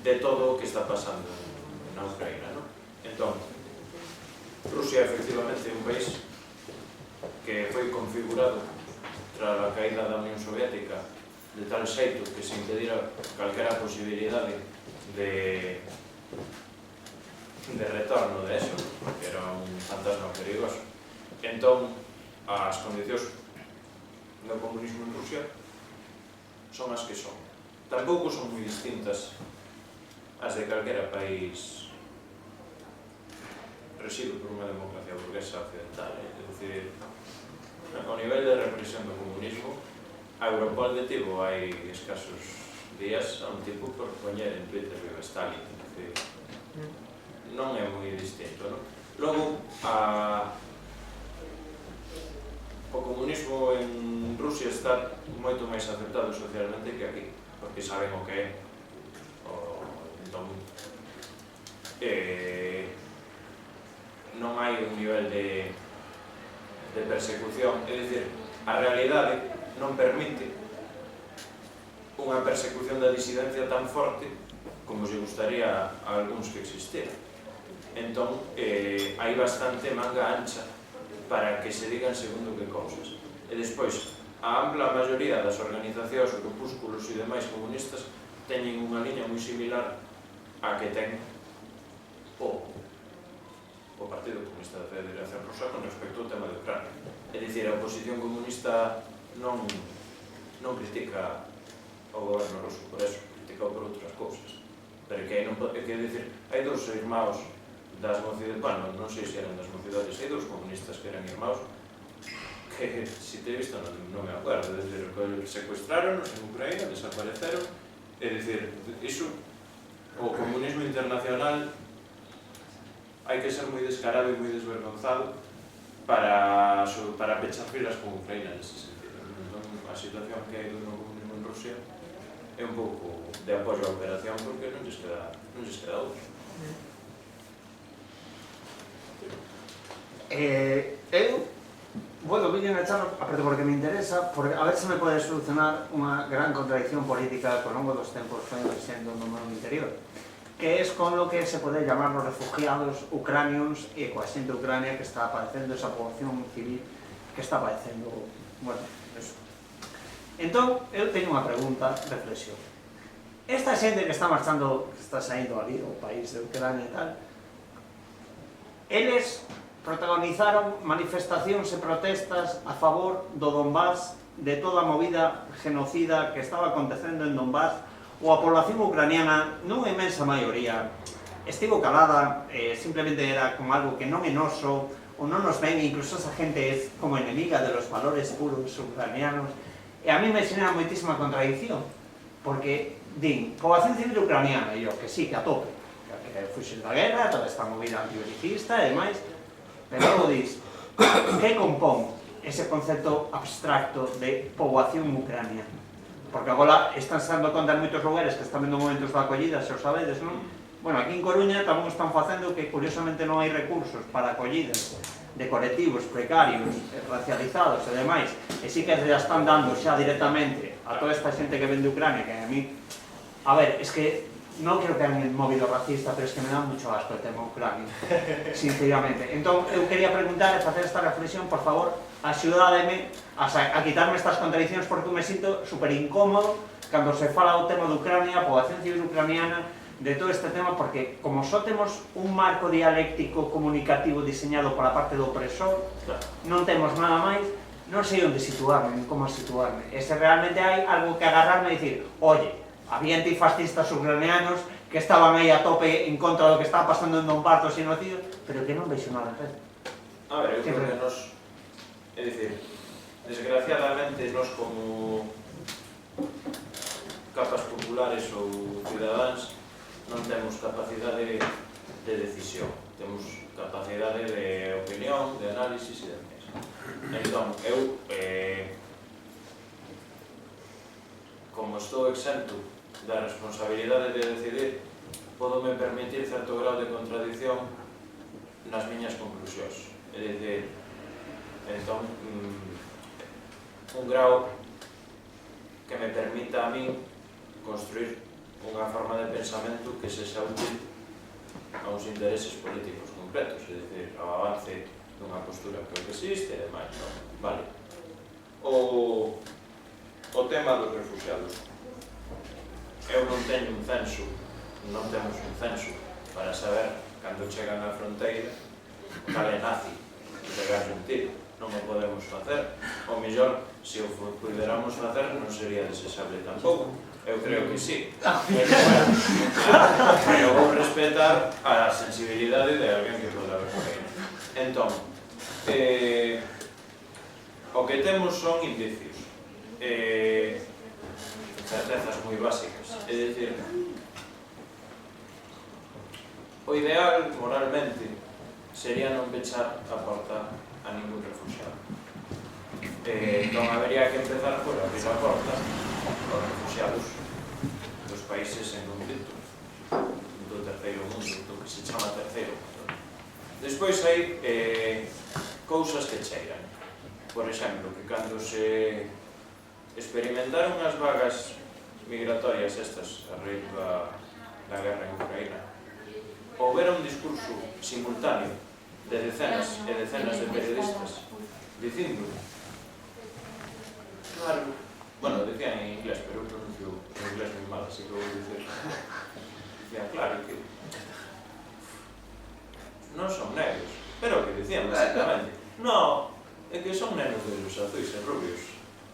de todo o que está pasando na Ucraína, non? Entón, Rusia efectivamente é un país que foi configurado tras a caída da Unión Soviética de tal xeito que se impedira calquera posibilidade de retorno de eso, porque era un fantasma perigoso. Entón, as condicións do comunismo en Rusia son as que son. Tampouco son moi distintas as de calquera país resido por unha democracia burguesa occidental. É dicir, ao nivel de represión do comunismo, a Europol detivo hai escasos días a un tipo por poñer en Twitter viva Stalin. Non é moi distinto, non? Logo, o comunismo en Rusia está moito máis aceptado socialmente que aquí, porque saben o que é. Entón, non hai un nivel de persecución, é dicir, a realidade non permite unha persecución da disidencia tan forte como se gustaría a algúns que existira. Entón, hai bastante manga ancha para que se digan segundo que cousas. E despois, a ampla maioría das organizacións, grupúsculos e demais comunistas teñen unha liña moi similar a que ten o Partido Comunista da Federación Rusa con respecto ao tema de Ucrania. É dicir, a oposición comunista non critica o goberno ruso por eso, critica por outras cousas. Pero que dicir, hai dous irmãos das mocidades, bueno, non sei se eran das mocidades, hai dous comunistas que eran irmãos que, se te he visto, non me acuerdo, é dicir, secuestraron en Ucraína, desapareceron, é dicir, iso, o comunismo internacional hai que ser moi descarado e moi desvergonzado para pechar filas con Ucraína nese sentido. Entón, a situación que hai do comunismo en Rusia é un pouco de apoio á operación porque non lles queda outra. Bueno, vine a charla, aparte porque me interesa, porque a ver se me pode solucionar unha gran contradicción política que ao longo dos tempos foi sendo no meu interior, que es con lo que se pode llamar los refugiados ucranios e coa xente de Ucrania que está padecendo esa población civil que está padecendo, bueno, eso. Entón, eu teño unha pregunta, reflexión. Esta xente que está marchando, que está saindo ali do país de Ucrania e tal, eles protagonizaron manifestacións e protestas a favor do Donbass, de toda a movida genocida que estaba acontecendo en Donbass, ou a población ucraniana, nunha inmensa maioría, estivo calada, simplemente era como algo que non é noso, ou non nos ven, incluso esa gente é como enemiga de los valores puros ucranianos, e a mí me xenera moitísima contradicción, porque din, población civil ucraniana, e yo, que sí, que a tope, que fuxen da guerra, toda esta movida antibelicista e demais, pero logo dis, que compón ese concepto abstracto de poboación ucraniana? Porque agora están dando conta en moitos lugares que están vendo momentos de acollida, se os sabedes, non? Bueno, aquí en Coruña tamén están facendo que curiosamente non hai recursos para acollidas de colectivos precarios, racializados e demais, e sí que já están dando xa directamente a toda esta xente que ven de Ucrania, que a mí, a ver, es que non quero caer en el móvil racista, pero es que me dá mucho asco el tema Ucrania, sinceramente. Entón, eu quería preguntar e facer esta reflexión, por favor, axudádeme a quitarme estas contradiccións, porque me sinto super incómodo cando se fala do tema de Ucrania, a poboación civil ucraniana, de todo este tema, porque como só temos un marco dialéctico comunicativo diseñado pola parte do opresor, non temos nada máis, non sei onde situarme, nin como situarme. E se realmente hai algo que agarrarme e dicir, oye, había antifascistas ucranianos que estaban aí a tope en contra do que estaba pasando en Donbass, do xenocidio, pero que non veixo nada en red. A ver, eu creo que nos... É dicir, desgraciadamente, nos como capas populares ou cidadáns non temos capacidade de decisión, temos capacidade de opinión, de análisis e demais. Entón, eu, como estou exento da responsabilidade de decidir, podome permitir certo grau de contradicción nas miñas conclusións. É dicir, entón, un grau que me permita a min construir unha forma de pensamento que sexa útil a uns intereses políticos concretos, é dicir, ao avance dunha postura que existe e demais, non? Vale. O tema dos refugiados. Eu non teño un censo, non temos un censo para saber, cando chegan á fronteira, cal é nazi, pegar un tiro. Non o podemos facer. O mellor, se o puderamos facer, non sería desexable tampouco. Eu creo que sí. Pero vou respetar a sensibilidade de alguén que poda ver por aí. Entón, o que temos son indicios. Certezas moi básicas. É dicir, o ideal, moralmente, sería non pechar a porta a ningún refugiado. Entón, habería que empezar por abrir a porta aos refugiados dos países en conflito, do terceiro mundo, do que se chama terceiro mundo. Despois hai cousas que cheiran. Por exemplo, que cando se experimentaron as vagas migratorias estas a raíz da guerra en Ucraína, houbera un discurso simultáneo de decenas e decenas de periodistas dicindo Claro. Bueno, decían en inglés, pero eu pronuncio en inglés moi mal, así que vou dicir. Decían, claro, que non son negros. Pero o que decían, basicamente, no, é que son nenos de los azuis e rubios.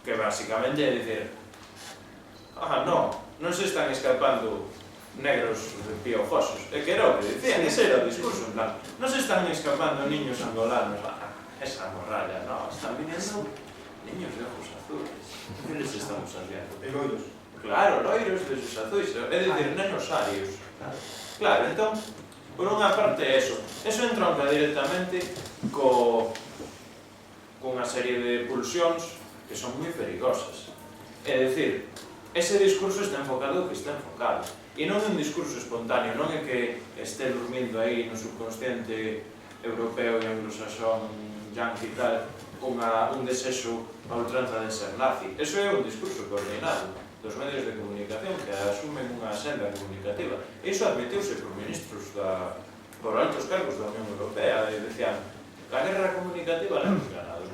Que basicamente é dicir, non se están escapando negros piojosos. É que era o que decían, ese era o discurso, en plan, non se están escapando niños angolanos, esa morralla, no, están viniendo niños de ojos azules. Que les estamos haciendo? E loiros. Claro, loiros de sus azuis, é dicir, nenos arios. Claro, entón, por unha parte eso entronca directamente cunha serie de pulsións que son moi perigosas. É dicir, ese discurso está enfocado o que está enfocado. E non é un discurso espontáneo, non é que este dormindo aí no subconsciente europeo e anglosaxón, yankee e tal, un desexo a ultranza de ser nazi. Eso é un discurso coordinado dos medios de comunicación que asumen unha senda comunicativa. E iso admitiuse por ministros por altos cargos da Unión Europea e decían, a guerra comunicativa la hemos ganado.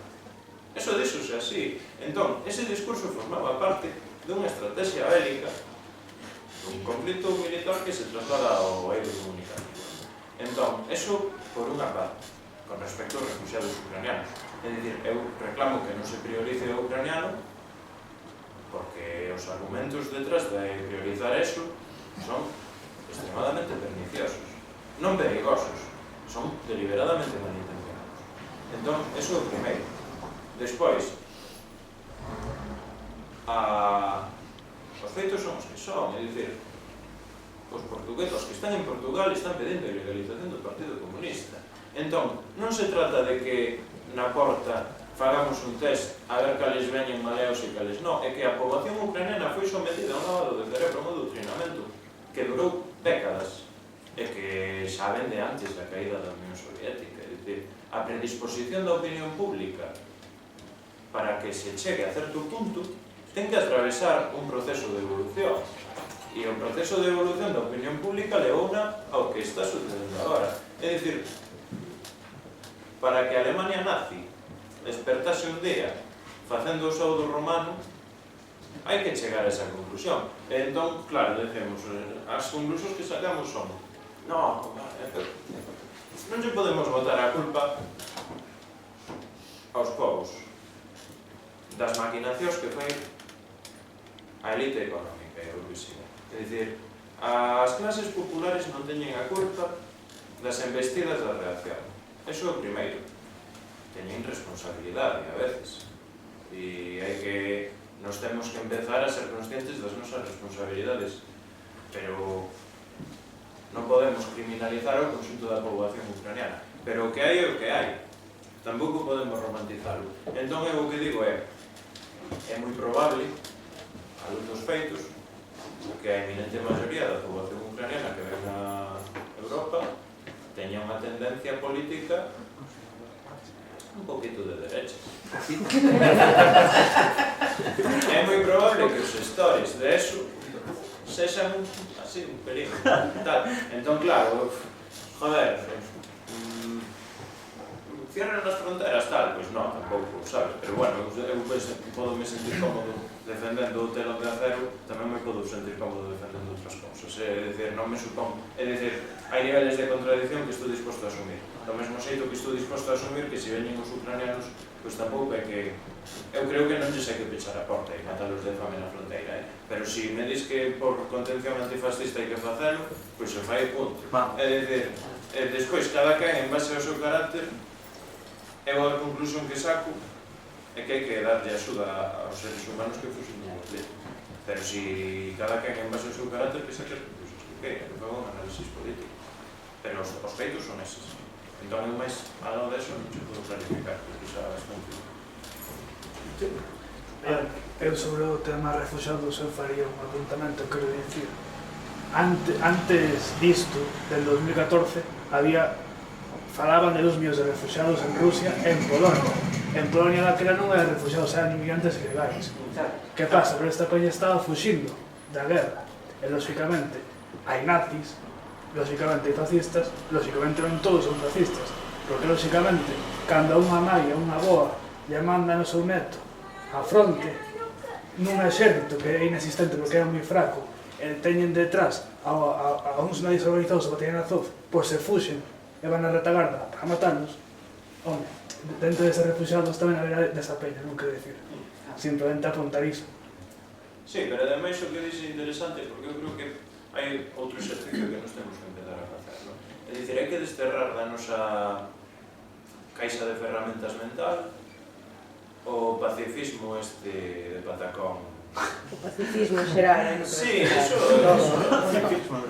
Eso díxose así. Entón, ese discurso formaba parte dunha estrategia bélica, un conflito militar que se traslada ao eido comunicativo. Entón, eso por unha parte, con respecto aos refugiados ucranianos. É dicir, eu reclamo que non se priorice o ucraniano porque os argumentos detrás de priorizar eso son extremadamente perniciosos. Non perigosos, son deliberadamente malintencionados. Entón, eso é o primeiro. Despois, os feitos son os que son, é dicir, os portugueses que están en Portugal están pedindo a ilegalización do Partido Comunista. Entón, non se trata de que na porta fagamos un test a ver cales veñen maleados e cales non, é que a poboación ucraniana foi sometida a un lavado de cerebro, un adoctrinamento que durou décadas e que xa ven de antes da caída da Unión Soviética. É dicir, a predisposición da opinión pública para que se chegue a certo punto ten que atravesar un proceso de evolución. E o proceso de evolución da opinión pública levouna ao que está sucedendo agora. É dicir, para que a Alemania nazi despertase un día facendo o saúdo romano, hai que chegar a esa conclusión. E entón, claro, decimos, as conclusións que sacamos son non lle podemos botar a culpa aos povos das maquinacións que foi a elite económica e a burguesía. É dicir, as clases populares non teñen a culpa das embestidas da reacción. Eso é o primeiro. Teñen responsabilidade a veces. E hai que... Nos temos que empezar a ser conscientes das nosas responsabilidades. Pero non podemos criminalizar o conxunto da poboación ucraniana. Pero o que hai é o que hai. Tampouco podemos romantizarlo. Entón, eu o que digo é moi probable, a luz dos feitos, que a eminente maioría da poboación ucraniana que ven a Europa teña unha tendencia política un poquito de derecha. É moi probable que os gestores de eso sexan así, un pelín tal. Entón, claro, joder, cierran as fronteras tal, pois non, tampouco, sabes? Pero bueno, eu podo me sentir cómodo defendendo o telón de acero, tamén me podo sentir cómodo defendendo outras cousas. É dicir, non me supón, é dicir, hai niveles de contradición que estou disposto a asumir. Do mesmo xeito que estou disposto a asumir que se veñen os ucranianos, pois tampouco é que... Eu creo que non lles hai que pechar a porta e matalos de fame na fronteira, pero se me dis que por contención antifascista hai que facelo, pois se fai punto. É dicir, despois cada quen en base ao seu carácter, eu a conclusión que saco é que hai que darlle axuda aos seres humanos que fusen do conflito. Pero se cada quen en base ao seu carácter que saque as conclusións que queira, que faga un análisis político. Pero os feitos son eses. Entón, eu máis algo deso non se podo clarificar, porque xa bastante. Eu sobre o tema refugiados eu faría un apuntamento, quero dicir. Antes disto, del 2014, falaban de 2 millóns de refugiados en Rusia e en Polonia. En Polonia daquela non eran refugiados, eran inmigrantes ilegais. Que pasa? Pero esta peña estaba fuxindo da guerra. E, lóxicamente, hai nazis, lóxicamente hai fascistas, lóxicamente non todos son fascistas. Porque, lóxicamente, cando a unha nai, a unha boa, lle mandan o seu neto á fronte, nun exército que é inexistente porque era moi fraco, teñen detrás a uns nadis organizados que teñen Azov, pois se fuxen e van a retagarda para matarnos. Home, dentro deses refugiados tamén haberá desa peña, non quero dicir. Simplemente apuntar iso. Sí, pero ademais o que dixe interesante, porque eu creo que hai outro exercicio que nos temos que empezar a facer, non? É dicir, hai que desterrar da nosa caixa de ferramentas mental o pacifismo de patacón. O pacifismo xeral, non? Sí, eso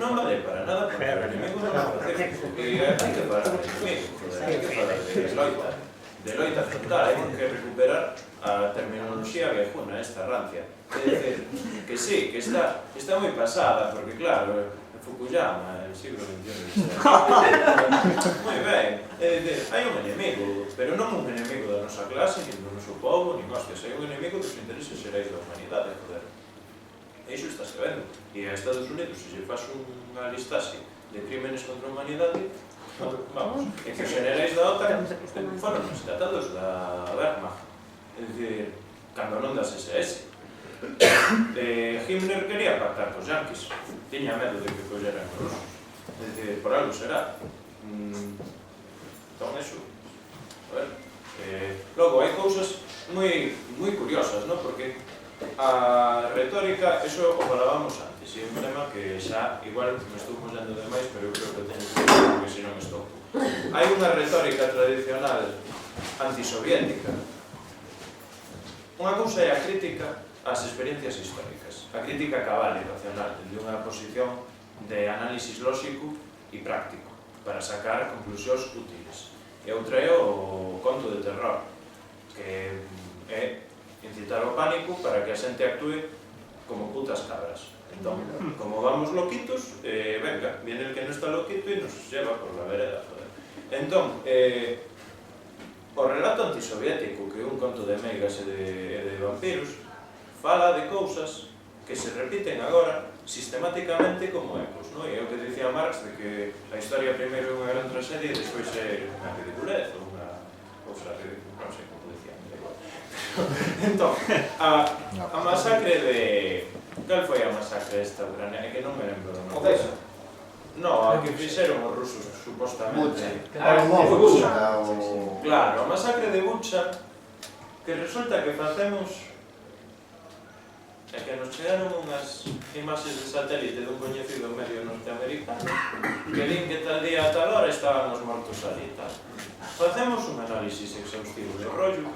non vale para nada, porque o enemigo non é pacífico. E hai que falar de enemigo, hai que falar de loita frontal, hai que recuperar a terminoloxía viejuna, esta rancia. É dicir, que sí, que está moi pasada, porque claro, Fukuyama, el siglo XXI. Moi ben, é dicir, hai un enemigo, pero non un enemigo da nosa clase, nin do noso povo, nin hostias, hai un enemigo dos intereses xerais da humanidade, joder. E iso está se vendo. E a Estados Unidos, se lle faz unha listaxe de crímenes contra a humanidade, vamos, e que os generais da OTAN foron rescatados da Wehrmacht. É dicir, cando non das SS. Himmler quería pactar cos yanquis, tiña medo de que colleran os rusos. É dicir, por algo será. Entón, eso. A ver. Logo, hai cousas moi curiosas, non? Porque a retórica, eso o falábamos antes, e é un tema que xa, igual me estou mollando demais, pero eu creo que teño que decir, porque senón estou. Hai unha retórica tradicional antisoviética. Unha cousa é a crítica ás experiencias históricas, a crítica cabal e racional, de unha posición de análisis lóxico e práctico, para sacar conclusións útiles. E outra é o conto de terror, que é incitar ao pánico para que a xente actúe como putas cabras. Entón, como vamos loquitos, venga, viene el que non está loquito e nos lleva por la vereda, joder. Entón, o relato antisoviético, que é un conto de meigas e de vampiros, fala de cousas que se repiten agora sistemáticamente como ecos, non? E é o que dicía Marx, de que a historia primeiro é unha gran tragedia e despois é unha ridiculez ou unha cousa ridícula, non sei como dicía, me da igual. Entón, a masacre de... Cal foi a masacre esta ucraniana? É que non me lembro do nome. Odessa. No, a que fixeron os rusos, supostamente. Bucha. Claro, a masacre de Bucha, que resulta que facemos... É que nos chegaron unhas imaxes de satélite dun coñecido medio norteamericano que din que tal día a tal hora estábamos mortos ali e tal. Facemos un análisis exhaustivo de rollo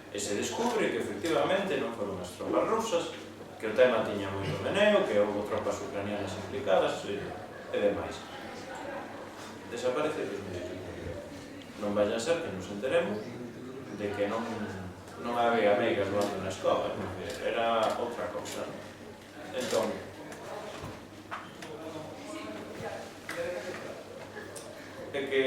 e se descubre que efectivamente non foron as tropas rusas, que o tema tiña moito meneo, que houve tropas ucranianas implicadas e demais. Desaparece dos medios. Non vai a ser que nos enteremos de que non había meigas voando na escola, era outra cousa. Entón, é que,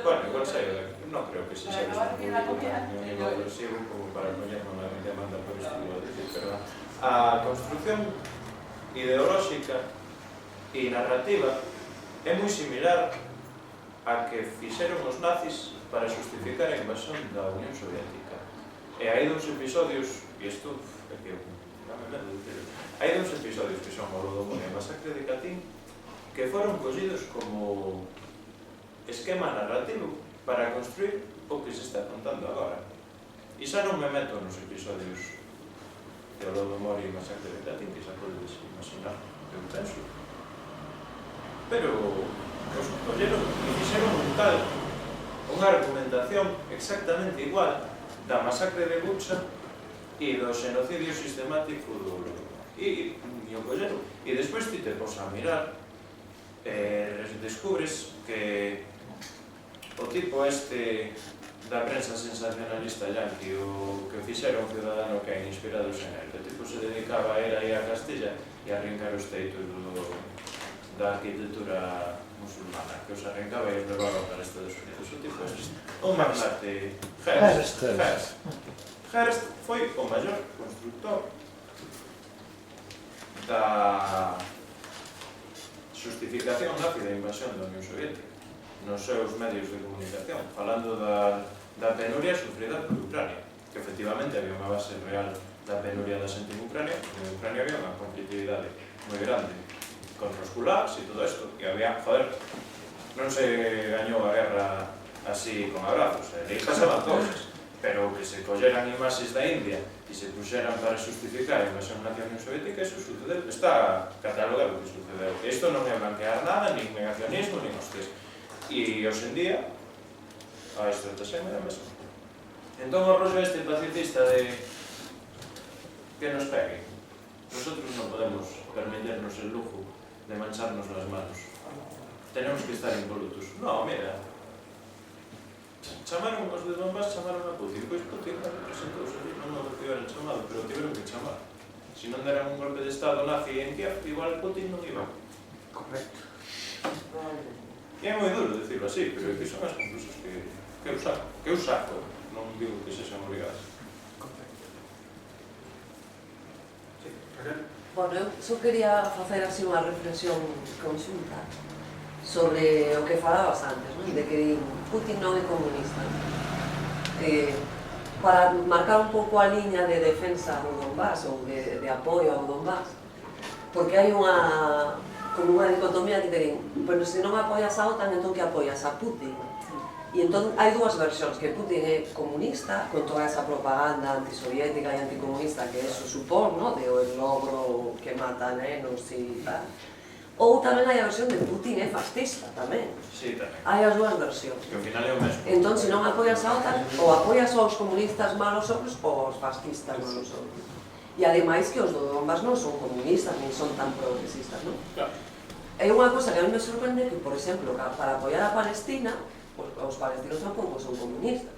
bueno, igual sei, non creo que se xa un público agresivo como para poñerme unha demanda por isto que vou dicir, pero a construcción ideolóxica e narrativa é moi similar a que fixeron os nazis para justificar a invasión da Unión Soviética. E hai dous episodios, e isto é que dame medo dicir, hai dous episodios que son o Holodomor e a masacre de Katyn que foron collidos como esquema narrativo para construir o que se está contando agora. E xa non me meto nos episodios de Holodomor e masacre de Katyn, que xa podes imaginar, eu penso. Pero os colleron e fixeron unha argumentación exactamente igual da masacre de Bucha e do xenocidio sistemático do Holodomor. E o collero. E despois ti te pos a mirar descubres que o tipo este da prensa sensacionalista yanqui, o que fixeron Ciudadano Kane inspirados en él, que o tipo se dedicaba a ir aí a Castilla e a arrincar os teitos da arquitectura musulmana, que os arrencaba e os levaba para Estados Unidos. O tipo é un magnate. Hearst foi o maior constructor da justificación nazi da invasión da Unión Soviética nos seus medios de comunicación, falando da penuria sufrida por Ucrania, que efectivamente había unha base real da penuria da xente en Ucrania. En Ucrania había unha conflictividade moi grande con os kulaks e todo isto, e había, joder, non se gañou a guerra así con abrazos, e pasaban cousas, pero que se colleran imaxes da India e se puxeran para justificar a invasión na Unión Soviética, eso sucedeu, está catalogado que sucedeu. Isto non é blanquear nada, nin negacionismo, nin hostes. E hoxe en día, a estrategia é a mesma. Entón o rollo este pacifista de que nos pegue, nosotros non podemos permitirnos el lujo de mancharnos las manos. Tenemos que estar impolutos. No, mira, chamaron os de Donbass, chamaron a Putin, pois Putin representouse ali, non o tiveron chamado, pero tiveron que chamar. Se non deran un golpe de estado nazi en Kiev, igual Putin non iba. Correcto. E é moi duro decirlo así, pero que son as conclusas que eu saco, non digo que sexan obrigadas. Bueno, eu só quería facer así unha reflexión conxunta sobre o que falabas antes, non? De que Putin non é comunista. Para marcar un pouco a liña de defensa do Donbass ou de apoio ao Donbass, porque hai como unha dicotomía que te din, pero se non apoias a OTAN, entón que apoias a Putin. E entón hai dúas versións, que Putin é comunista, con toda esa propaganda antisoviética e anticomunista que eso supón, no? De o logro que mata nenos e tal. Ou tamén hai a versión de Putin é fascista, tamén. Sí, tamén. Hai as dúas versións. Que ao final é o mesmo. Entón, se non apoias a OTAN, ou apoias aos comunistas malos outros, ou aos fascistas malos outros. E ademais que os do Donbass non son comunistas, nin son tan progresistas, non? Claro. É unha cosa que a mí me sorprende que, por exemplo, para apoiar a Palestina, os palestinos tampouco son comunistas.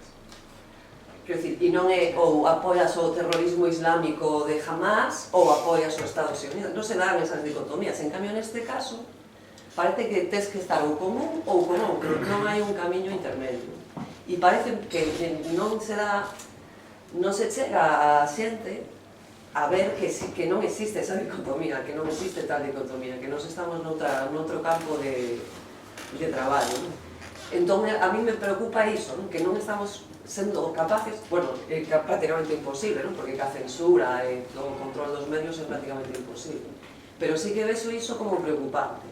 Quero dicir, e non é ou apoias o terrorismo islámico de Hamas ou apoias os Estados Unidos. Non se dan esas dicotomías. En cambio, neste caso, parece que tes que estar ou con un ou con outro. Non hai un camiño intermedio. E parece que non se chega a xente a ver que non existe esa dicotomía, que non existe tal dicotomía, que nos estamos noutro campo de traballo, non? Entón, a mí me preocupa iso, non? Que non estamos sendo capaces, bueno, é prácticamente imposible, non? Porque a censura e o control dos medios é prácticamente imposible. Pero sí que vexo iso como preocupante,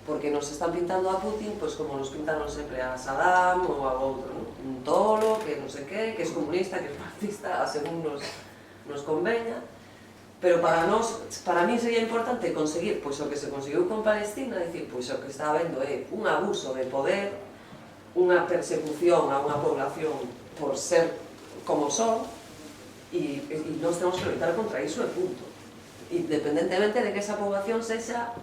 porque nos están pintando a Putin pois como nos pintaron sempre a Saddam ou a outro, non? Un tolo, que non sei que é comunista, que é fascista, según nos conveña. Pero para mí sería importante conseguir pois o que se conseguiu con Palestina, dicir, pois o que está habendo é un abuso de poder, unha persecución a unha población por ser como son, e nós temos que lutar contra iso e punto. Independentemente de que esa población sexa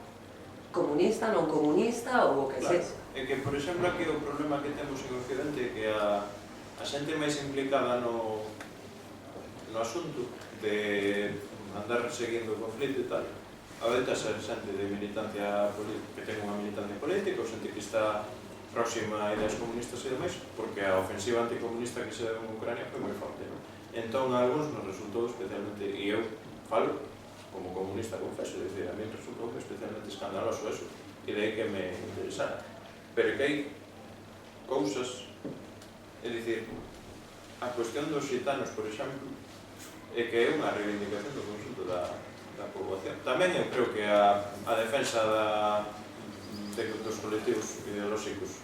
comunista, non comunista ou o que sexa. É que, por exemplo, aquí o problema que temos en Occidente é que a xente máis implicada no asunto de andar seguindo o conflito e tal, adoita ser xente de militancia política, que ten unha militancia política, ou xente que está próxima a ideas comunistas e demais, porque a ofensiva anticomunista que se deu en Ucrania foi moi forte, non? Entón, a algúns nos resultou especialmente, e eu falo como comunista, confeso, é dicir, a mí resultou especialmente escandaloso eso, e de aí que me interesara. Pero que hai cousas, é dicir, a cuestión dos xitanos, por exemplo, é que é unha reivindicación do conxunto da poboación. Tamén eu creo que a defensa dos colectivos ideolóxicos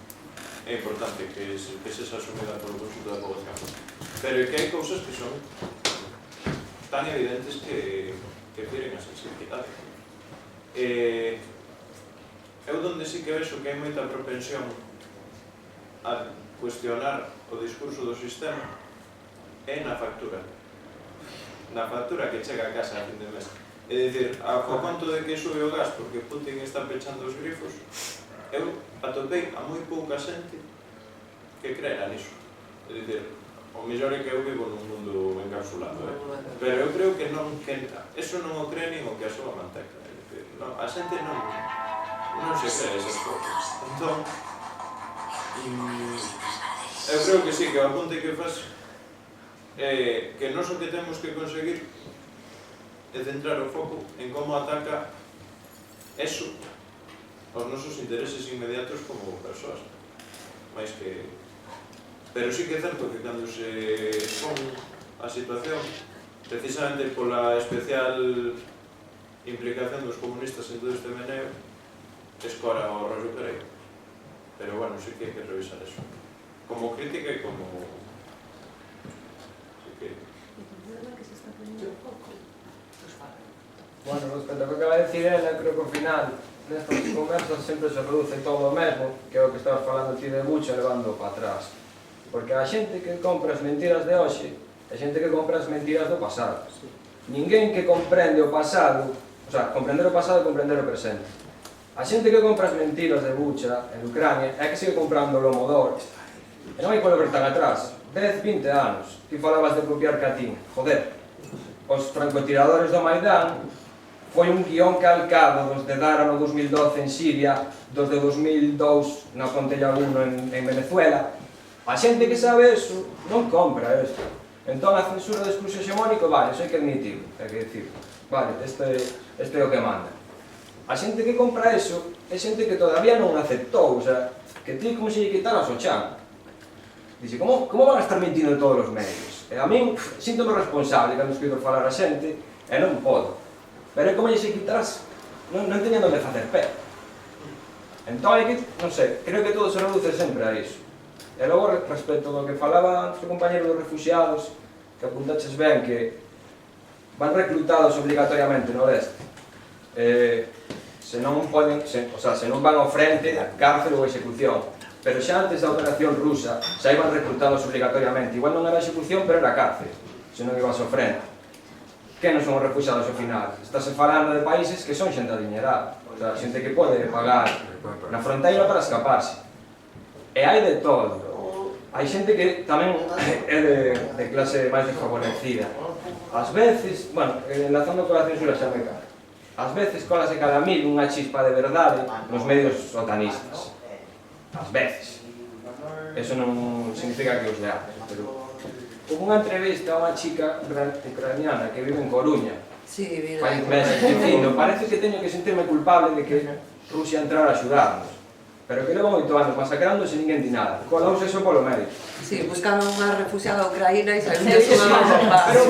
é importante que sexa asumida polo conxunto da poboación. Pero é que hai cousas que son tan evidentes que firen a sensibilidade. Eu donde sí que vexo que hai moita propensión a cuestionar o discurso do sistema é na factura. Na factura que chega a casa a fin de mes. É dicir, ao conto de que sube o gas porque Putin está pechando os grifos, eu atopei a moi pouca xente que creera niso. É dicir, o mellor é que eu vivo nun mundo encapsulado, pero eu creo que eso non o cree nin o que a súa manteca. É dicir, a xente non se cree esas cousas. Entón, eu creo que sí, que o apunte que faz que non o que temos que conseguir é centrar o foco en como ataca eso aos nosos intereses inmediatos como persoas, máis que... Pero sí que é certo que cando se pon a situación precisamente pola especial implicación dos comunistas en todo este meneo, escora o rollo Pereira. Pero bueno, sí que hai que revisar eso. Como crítica e como... Sí que... Bueno, respecto ao que acaba de decir ela, creo que ao final nestas conversas sempre se reduce todo o mesmo, que é o que estabas falando ti de Bucha, levando para atrás. Porque a xente que compra as mentiras de hoxe é xente que compra as mentiras do pasado. Ninguén que comprende o pasado, o sea, comprender o pasado e comprender o presente. A xente que compra as mentiras de Bucha en Ucrania é que sigue comprando o Lomodor. E non hai que volver tan atrás. 10, 20 anos. Ti falabas de copiar Katyn. Joder, os francotiradores do Maidán foi un guión calcado dos de Dara no 2012 en Siria, dos de 2002 na Ponte Llaguno en Venezuela. A xente que sabe eso non compra isto. Entón a censura do discurso hexemónico, vale, iso hai que admitir, hai que dicir, vale, este é o que manda. A xente que compra eso é xente que todavía non aceptou, o sea, que ti como se lle quitaras o chan. Dixe, como van a estar mentindo en todos os medios? E a min, síntome responsable cando escrito falar a xente, e non podo. Pero é como lle se quitaras, non teñendo de facer pé. Entón hai que, non sei, creo que todo se reduce sempre a iso. E logo, respecto do que falaba antes o compañero dos refugiados, que apuntaches ben que van reclutados obligatoriamente no leste. Se non van ao frente, cárcel ou execución. Pero xa antes da operación rusa, xa iban reclutados obligatoriamente. Igual non era execución, pero era cárcel, se non ibas ao frente. Que non son os refugiados ao final? Estáse falando de países que son xente adiñerada. O sea, xente que pode pagar na fronteira para escaparse. E hai de todo. Hai xente que tamén é de clase máis desfavorecida. Ás veces, bueno, enlazando con a censura xa me cae. Ás veces colase cada mil unha chispa de verdade nos medios sotanistas. Ás veces. Eso non significa que os leales, pero... Houve unha entrevista a unha chica ucraniana que vive en Coruña. Sí, mira. Fai meses dicindo, parece que teño que sentirme culpable de que Rusia entrara a axudarnos. Pero que levan 8 anos masacrándose e ninguén di nada. Colouse eso polo medio. Sí, buscaron unha refugiada ucraína e saliu unha bomba. Pero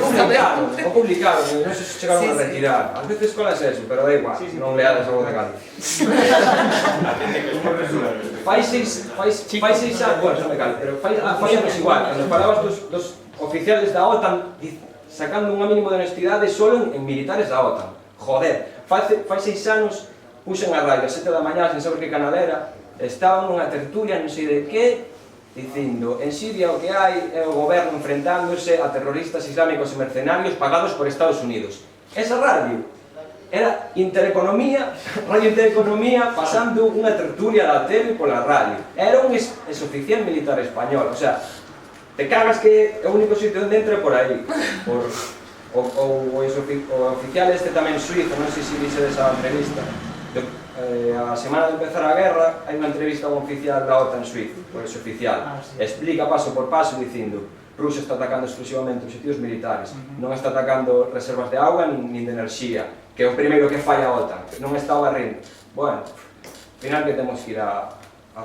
o publicaron, non se chegaron a retirar. Ás veces colase eso, pero da igual, non leades algo de Galicia. Fai 6 anos, bueno, non me cale, pero fai anos igual, cando falabas dos oficiales da OTAN sacando unha mínimo de honestidade solo en militares da OTAN. Joder, fai 6 anos puxen a radio a 7 da mañá sen saber que canal era, estaban nunha tertulia non sei de que, dicindo, en Siria o que hai é o goberno enfrentándose a terroristas islámicos e mercenarios pagados por Estados Unidos. Esa radio era Intereconomía, Radio Intereconomía, pasando unha tertulia da tele pola radio. Era un exoficial militar español, o sea, te cagas que o único sitio onde entra é por aí. O oficial este tamén suizo, non sei se vixe desa entrevista. A semana de empezar a guerra hai unha entrevista a un oficial da OTAN suizo, por ese oficial. Explica paso por paso dicindo Rusia está atacando exclusivamente objetivos militares, non está atacando reservas de auga nin de enerxía, que é o primeiro que falla a OTAN, non está barrindo. Bueno, ao final que temos que ir a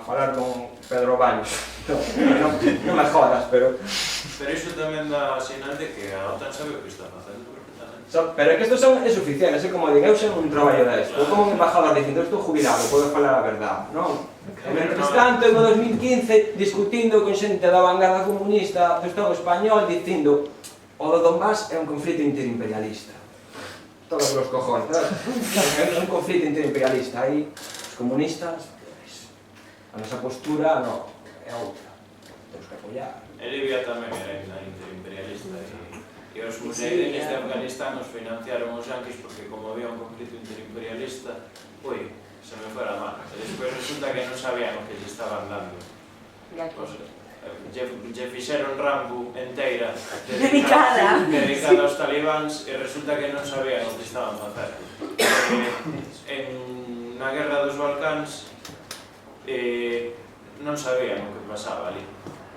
falar con Pedro Baños. Non me jodas, pero... Pero iso tamén dá sinal de que a OTAN sabe o que está facendo. Pero é que estos son oficiales, é como digo, eu sei un traballo desto, eu como un embajador dicindo, estou jubilado, podo falar a verdade, non? E mentres tanto, en 2015, discutindo con xente da vanguarda comunista do Estado español, dicindo o do Donbass é un conflito interimperialista. Todos os cojones, é un conflito interimperialista, aí os comunistas, a nosa postura non, é outra, temos que apoiar. En Libia tamén era interimperialista e os museirenes de Afganistán nos financiaron os yanquis porque como había un conflito interimperialista, ui, se me fuera a mano. E despois resulta que non sabían o que lle estaban dando. Lle fixeron Rambo enteira dedicada aos talibáns e resulta que non sabían o que estaban facendo. Na guerra dos Balcáns non sabían o que pasaba ali.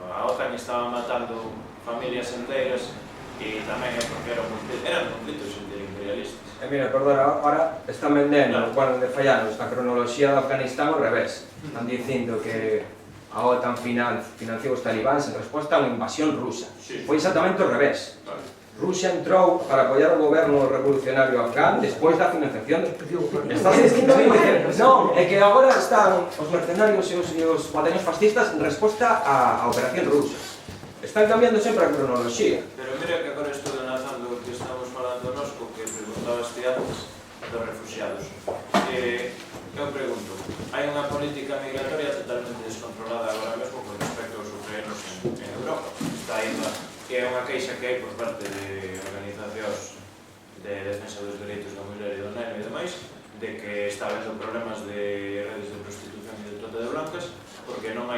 A OTAN estaba matando familias enteiras e tamén é porque eran conflitos interimperialistas. Mira, perdona, ahora están vendendo, bueno, de fallanos, a cronoloxía de Afganistán ao revés. Están dicindo que a OTAN financiou os talibáns en resposta a unha invasión rusa. Foi exactamente ao revés. Rusia entrou para apoiar o goberno revolucionario afgán despois da financiación Estás dicindo non, é que agora están os mercenarios e os batallones fascistas en resposta á operación rusa. Están cambiando sempre a cronoloxía. Pero mira que agora estou enlazando o que estamos falando nos co que preguntabas ti antes dos refugiados. Eu pregunto, hai unha política migratoria totalmente descontrolada agora mesmo con respecto aos ucranianos en Europa. Está indo, que é unha queixa que hai por parte de organizacións de defensa dos dereitos da muller e do neno e demais, de que está habendo problemas de redes de prostitución e de trata de blancas porque non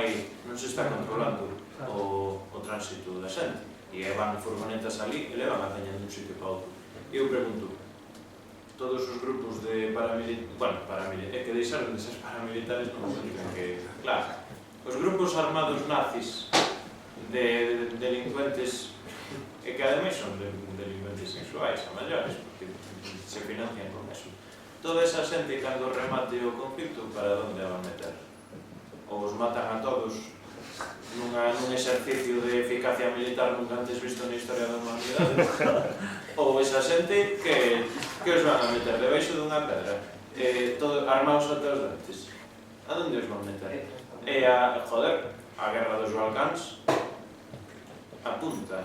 se está controlando o tránsito da xente e van furgonetas ali e levan a caña dun sitio para outro. E eu pregunto, todos os grupos de paramilitares, é que deixaron de ser paramilitares non significan que, claro, os grupos armados nazis de delincuentes e que ademais son delincuentes sexuais a maiores porque se financian con eso. Toda esa xente cando remate o conflicto para onde a van meter? Ou os matan a todos nun exercicio de eficacia militar nunca antes visto na historia da humanidade? Ou esa xente que os van a meter debaixo dunha pedra armados ata os dentes? A onde os van meter? E a guerra dos Balcáns apunta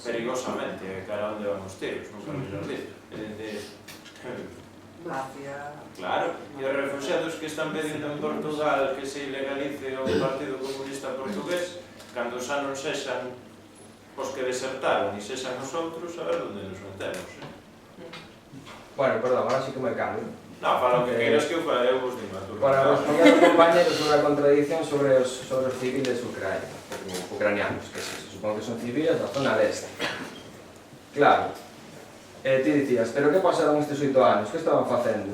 perigosamente cara onde van os tiros, nunca mellor dito. Mafia. Claro, e os refugiados que están pedindo en Portugal que se ilegalice o Partido Comunista Portugués, cando xa non sexan os que desertaron e sexan os outros, a ver onde nos metemos. Bueno, perdón, ahora sí que me cambio. Non, para o que queiras que eu fale, eu vos digo a turma. Para responder ao compañero sobre a contradicción sobre os civiles ucranianos, que se supón que son civiles da zona leste. Claro, ti dicías, pero que pasaron estes 8 anos? Que estaban facendo?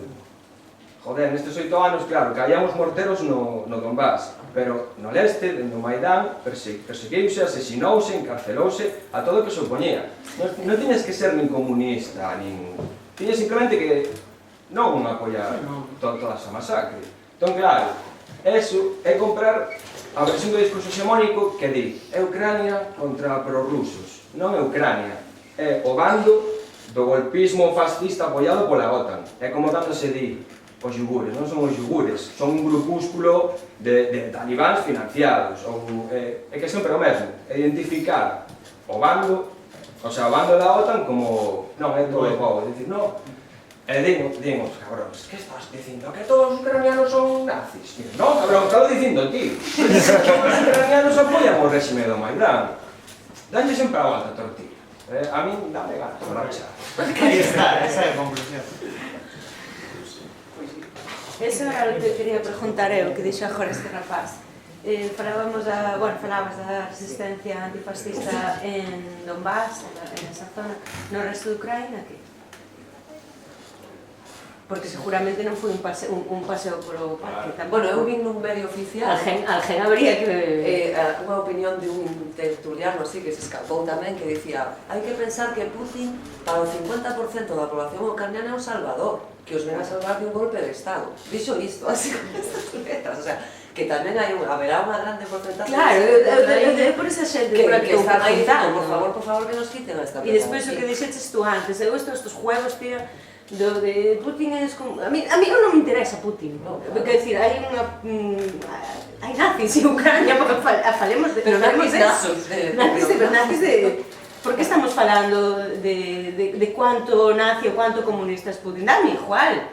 Joder, nestes 8 anos, claro, caíamos morteros no Donbass, pero no leste, no Maidán, perseguiuse, asesinouse, encarcelouse a todo o que se oponía. Non tiñes que ser nin comunista, nin... Tiñes simplemente que non apoiar toda esa masacre. Entón, claro, eso é comprar a versión do discurso xemónico que di é Ucrania contra prorrusos. Non é Ucrania, é o bando do golpismo fascista apoiado pola OTAN. É como cando se di os yugures, non son os yugures, son un grupúsculo de talibáns financiados. É que sempre o mesmo, é identificar o bando, o sea, o bando da OTAN como non é todo o povo, é dicir, non, e dimos, cabróns, que estás dicindo? Que todos os ucranianos son nazis? Non, cabrón, estás dicindo ti. Todos os ucranianos apoian o réxime do Maidán. Danlle sempre a volta a tortilla. A mí dame ganas de marchar. Aí está, esa é a conclusión. Eso era o que quería preguntar eu, que dixo agora este rapaz. Falabas da resistencia antifascista en Donbass, en esa zona, no resto de Ucraina, que? Porque seguramente non foi un paseo polo parque. Bueno, eu vin nun medio oficial. Alguén habría que... Unha opinión de un tertuliano así que se escapou tamén, que dicía hai que pensar que Putin para o 50% da población ucraniana é un salvador, que os ven a salvar de un golpe de Estado. Dixo isto, así con estas letras, o sea, que tamén haberá unha grande porcentaje. Claro, é por esa xente que están aí dicindo, por favor, que nos quiten a esta persona. E despois o que dixeches tú antes, estos juegos, tío, de Putin es como... A mí non me interesa Putin, porque decir, hai nazis en Ucrania, porque falemos de... Pero nazis de... Por que estamos falando de cuánto nazi ou cuánto comunista es Putin? Dame igual.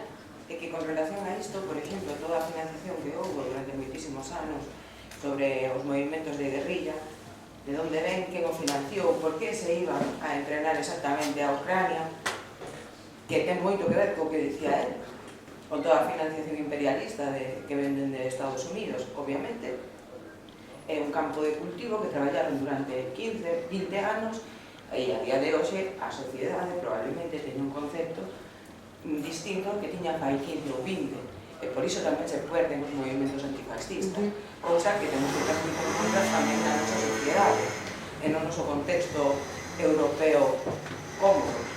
É que con relación a isto, por exemplo, toda a financiación que houve durante moitísimos anos sobre os movimentos de guerrilla, de onde ven, quen o financiou, por que se iban a entrenar exactamente a Ucrania, que ten moito que ver co que dicía él, con toda a financiación imperialista que venden de Estados Unidos, obviamente. É un campo de cultivo que traballaron durante 15, 20 anos e a día de hoxe a sociedade probablemente ten un concepto distinto ao que tiña fai 15 ou 20 e por iso tamén se puerden os movimentos antifascistas, cousa que temos que ter en conta tamén na nosa sociedade e no noso contexto europeo cómodo.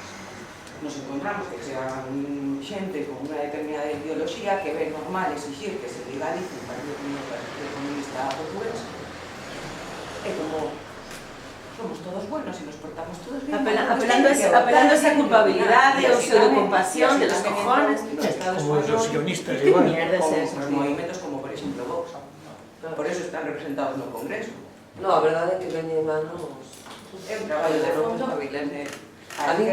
Nos encontramos que chegan xente con unha determinada ideoloxía que ve normal exigir que se legalice o Partido Comunista Portugués e como somos todos buenos y nos portamos todos bien. Apelando a esa culpabilidade, o pseudocompasión de los cojones. Como los sionistas, ¿Qué igual. mierda es eso? Os movimentos como, por exemplo, Vox. Por eso están representados no Congreso. No, a verdade é que veñen manos... É un traballo de fondo. A mí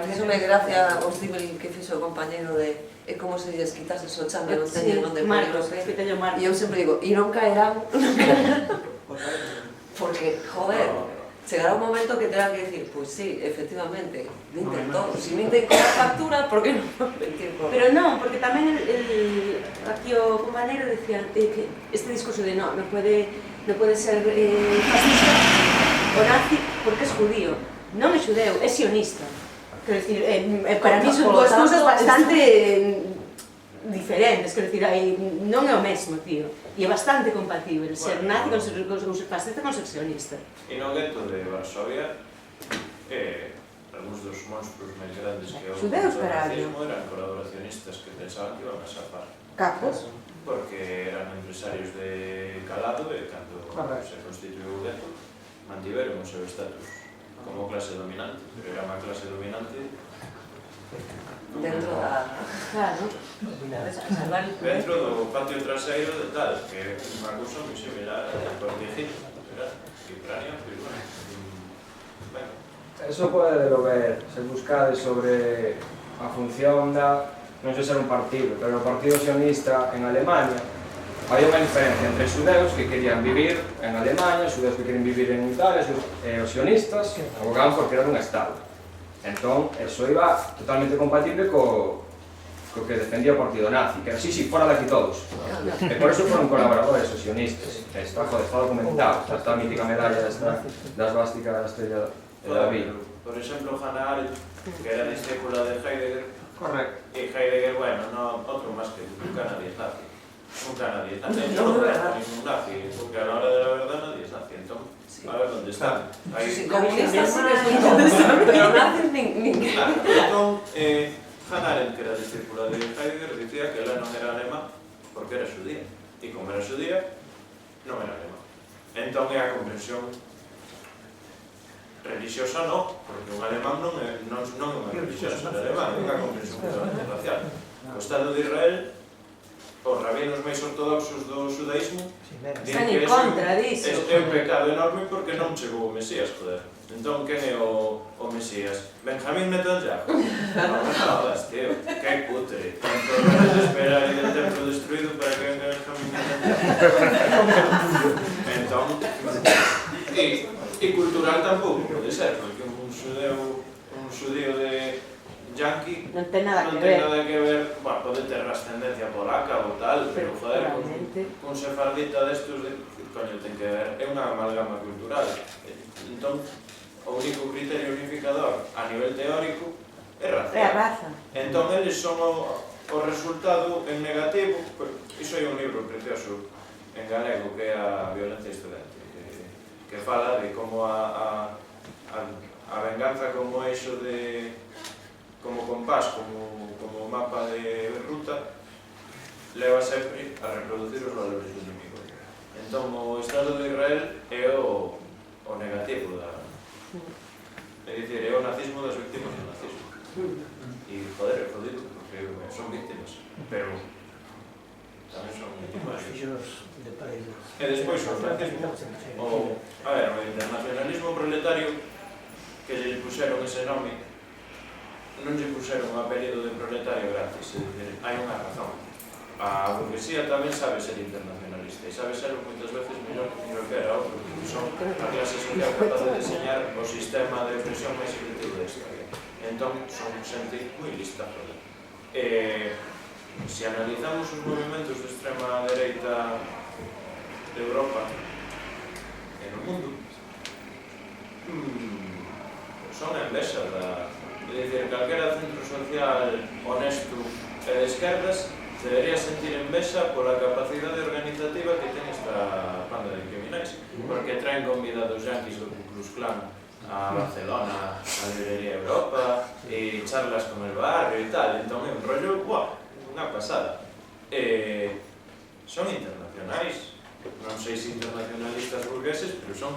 fixome gracia o símil que fixo o compañeiro de é como se lles quitase o chame, non teñen onde poner o pé. E eu sempre digo, e non caerán, porque, joder, chegará un momento que terá que decir, pois sí, efectivamente, minten todos. Si minten con a factura, por que non mentir con... Pero non, porque tamén aquí o compañero decía que este discurso de no puede ser fascista o nazi porque es judío. Non é xudeu, é sionista. Quero dicir, para mí son dúas cousas bastante diferentes, quero dicir, non é o mesmo, tío. E é bastante compatible ser nazi con ser fascista con ser sionista. E no gueto de Varsovia, algúns dos monstruos máis grandes que houve Xudeus, no carallo. nazismo eran colaboracionistas que pensaban que iban a safar. Capos. Porque eran empresarios de calado e cando se constituiu o gueto mantiveron o seu estatus como clase dominante, pero era unha clase dominante dentro da... Claro. dentro do patio traseiro de tal, que é unha cousa moi similar a Portigil, Ucrania, pero bueno. Eso podedelo ver, se buscades sobre a función da, non sei ser un partido, pero o Partido Sionista en Alemania, hai unha diferencia entre xudeus que querían vivir en Alemania, xudeus que querían vivir en Italia, e os sionistas abogaban por crear un Estado. Entón, eso iba totalmente compatible co que defendía o partido nazi, que era, sí, fora daqui todos. E por eso foron colaboradores os sionistas. Está documentado, está a mítica medalla das vásticas da estrella de David. Por exemplo, Hannah Arendt, que era discípula de Heidegger, Correcto. e Heidegger, bueno, no, outro máis que nunca nadie es nazi. Nunca nadie es nazi. No, No, de verdad. ningún nazi, porque a la hora de la verdad nadie es nazi. Entón, a ver dónde están. Aí, Comunistas sí que son todos, pero nazis nin... claro, entón, Hannah Arendt, que era discípula de Heidegger, dicía que ela non era alemán porque era xudía. E como era xudía, non era alemán. Entón é a comprensión religiosa non, porque un alemán non é unha religión ser alemán, é unha comprensión puramente racial. O Estado de Israel, os rabinos máis ortodoxos do xudaísmo, Están en contra disso. é un pecado enorme porque non chegou o Mesías, joder. Entón, quen é o Mesías? Benjamín Netanyahu. Non jodas, tío, que cutre. Tanto horas de esperar e del templo destruído para que venga Benjamín Netanyahu. Entón, e cultural tampouco pode ser, porque un xudío de yanqui Non ten nada que ten ver. nada que ver, bueno, pode ter ascendencia polaca ou tal, pero joder, con sefardita destos, coño, ten que ver, é unha amalgama cultural. Entón, o único criterio unificador a nivel teórico é raza. É a raza. Entón, eles son o resultado en negativo, iso é un libro precioso en galego que é a violencia estudante, que fala de como a venganza como eixo de como compás, como mapa de ruta leva sempre a reproducir os valores do inimigo. Entón o Estado de Israel é o negativo da... É dicir, é o nazismo das víctimas do nazismo. E, joder, é jodido, porque son víctimas, pero tamén son víctimas. E despois o franquismo, a ver, o internacionalismo proletario que lle puxeron ese nome, non lle puxeron o apelido de proletario gratis, é dicir, hai unha razón. A burguesía tamén sabe ser internacionalista e sabe ser moitas veces mellor que calquera outro, porque son a clase social capaz de diseñar o sistema de opresión máis efectivo da historia. Entón, son xente moi lista. Se analizamos os movimentos de extrema dereita de Europa e no mundo, son a envexa da... É dicir, calquera centro social honesto e de esquerdas debería sentir envexa pola capacidade organizativa que ten esta banda de criminais, porque traen convidados yanquis do Ku Klux Klan a Barcelona, a Librería Europa, e charlas con el barrio e tal, entón é un rollo, buah, unha pasada. Son internacionais, non sei se internacionalistas burgueses, pero son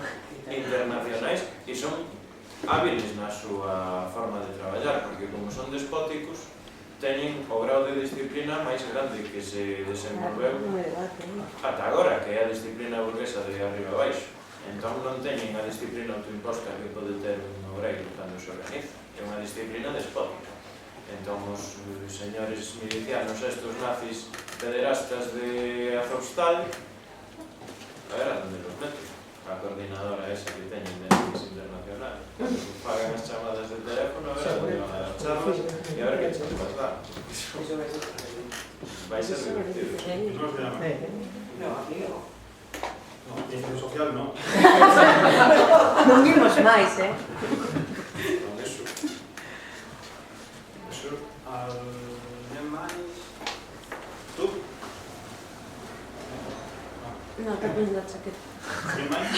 internacionais e son hábiles na súa forma de traballar, porque como son despóticos, teñen o grau de disciplina máis grande que se desenvolveu ata agora, que é a disciplina burguesa de arriba abaixo. Entón non teñen a disciplina autoimposta que pode ter un obreiro cando se organiza, é unha disciplina despótica. Entón os señores milicianos, estos nazis pederastas de Azovstal, a ver a donde los meten, a coordinadora esa que teñen de nazis internacional, pagan as chamadas de teléfono, a ver a donde van a dar chamas e a ver que chamas dan. Vai ser divertido. ¿Cómo se llama? No, aquí no. No, ciencia social no. Non vimos máis, Con eso. Eso, alguén máis? Tú? Non, te pones a chaqueta. Alguén máis?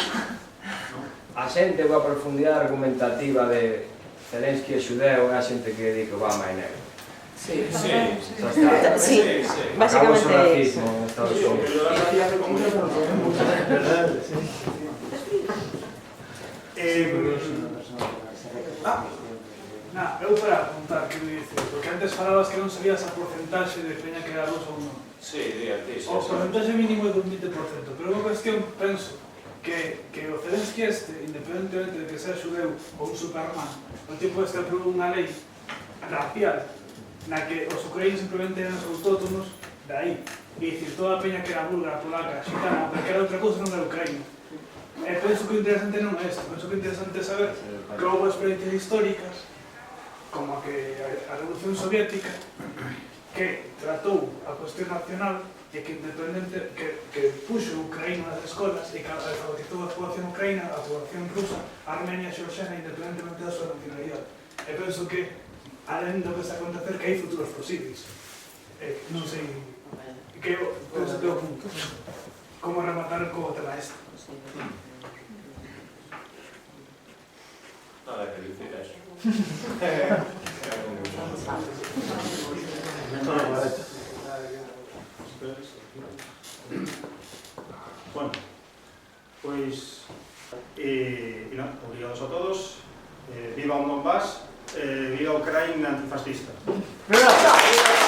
No. A xente coa profundidade argumentativa de Zelensky e xudeu é a xente que di que Obama é negro. Sí. Sí, Xa está. Sí, sí. básicamente Acabou o é eso. racismo en Estados Sí, o Unidos. que lo da gracia hace como Eu para apuntar, que me dices, porque antes falabas que non sabías a porcentaxe de peña que era rusa ou non. Sí, di a ti, sí. O porcentaxe mínimo é dun 20%, pero unha cuestión, penso, que o Zelensky independentemente de que sea xudeu ou un superman, o tipo este aprobou unha lei racial na que os ucraínos simplemente eran os autóctonos de aí. E dicir, toda a peña que era búlgara, polaca, xitana, porque era outra cousa non era ucraína. E penso que o interesante non é isto, penso que o interesante é saber que houve experiencias históricas como a que a Revolución Soviética que tratou a cuestión nacional e que independente que puxo Ucraína nas escolas e que alfabetizou a población ucraína, a población rusa, armenia, xeorxena, independentemente da súa nacionalidade. E penso que, alén do que está a acontecer, que hai futuros posibles. Non sei, que eu penso que é o punto. Como rematar co tema este. Nada que dicir eso. Bueno, pois nada, obrigados a todos. Viva un Donbass, viva Ucraína antifascista. Bravo!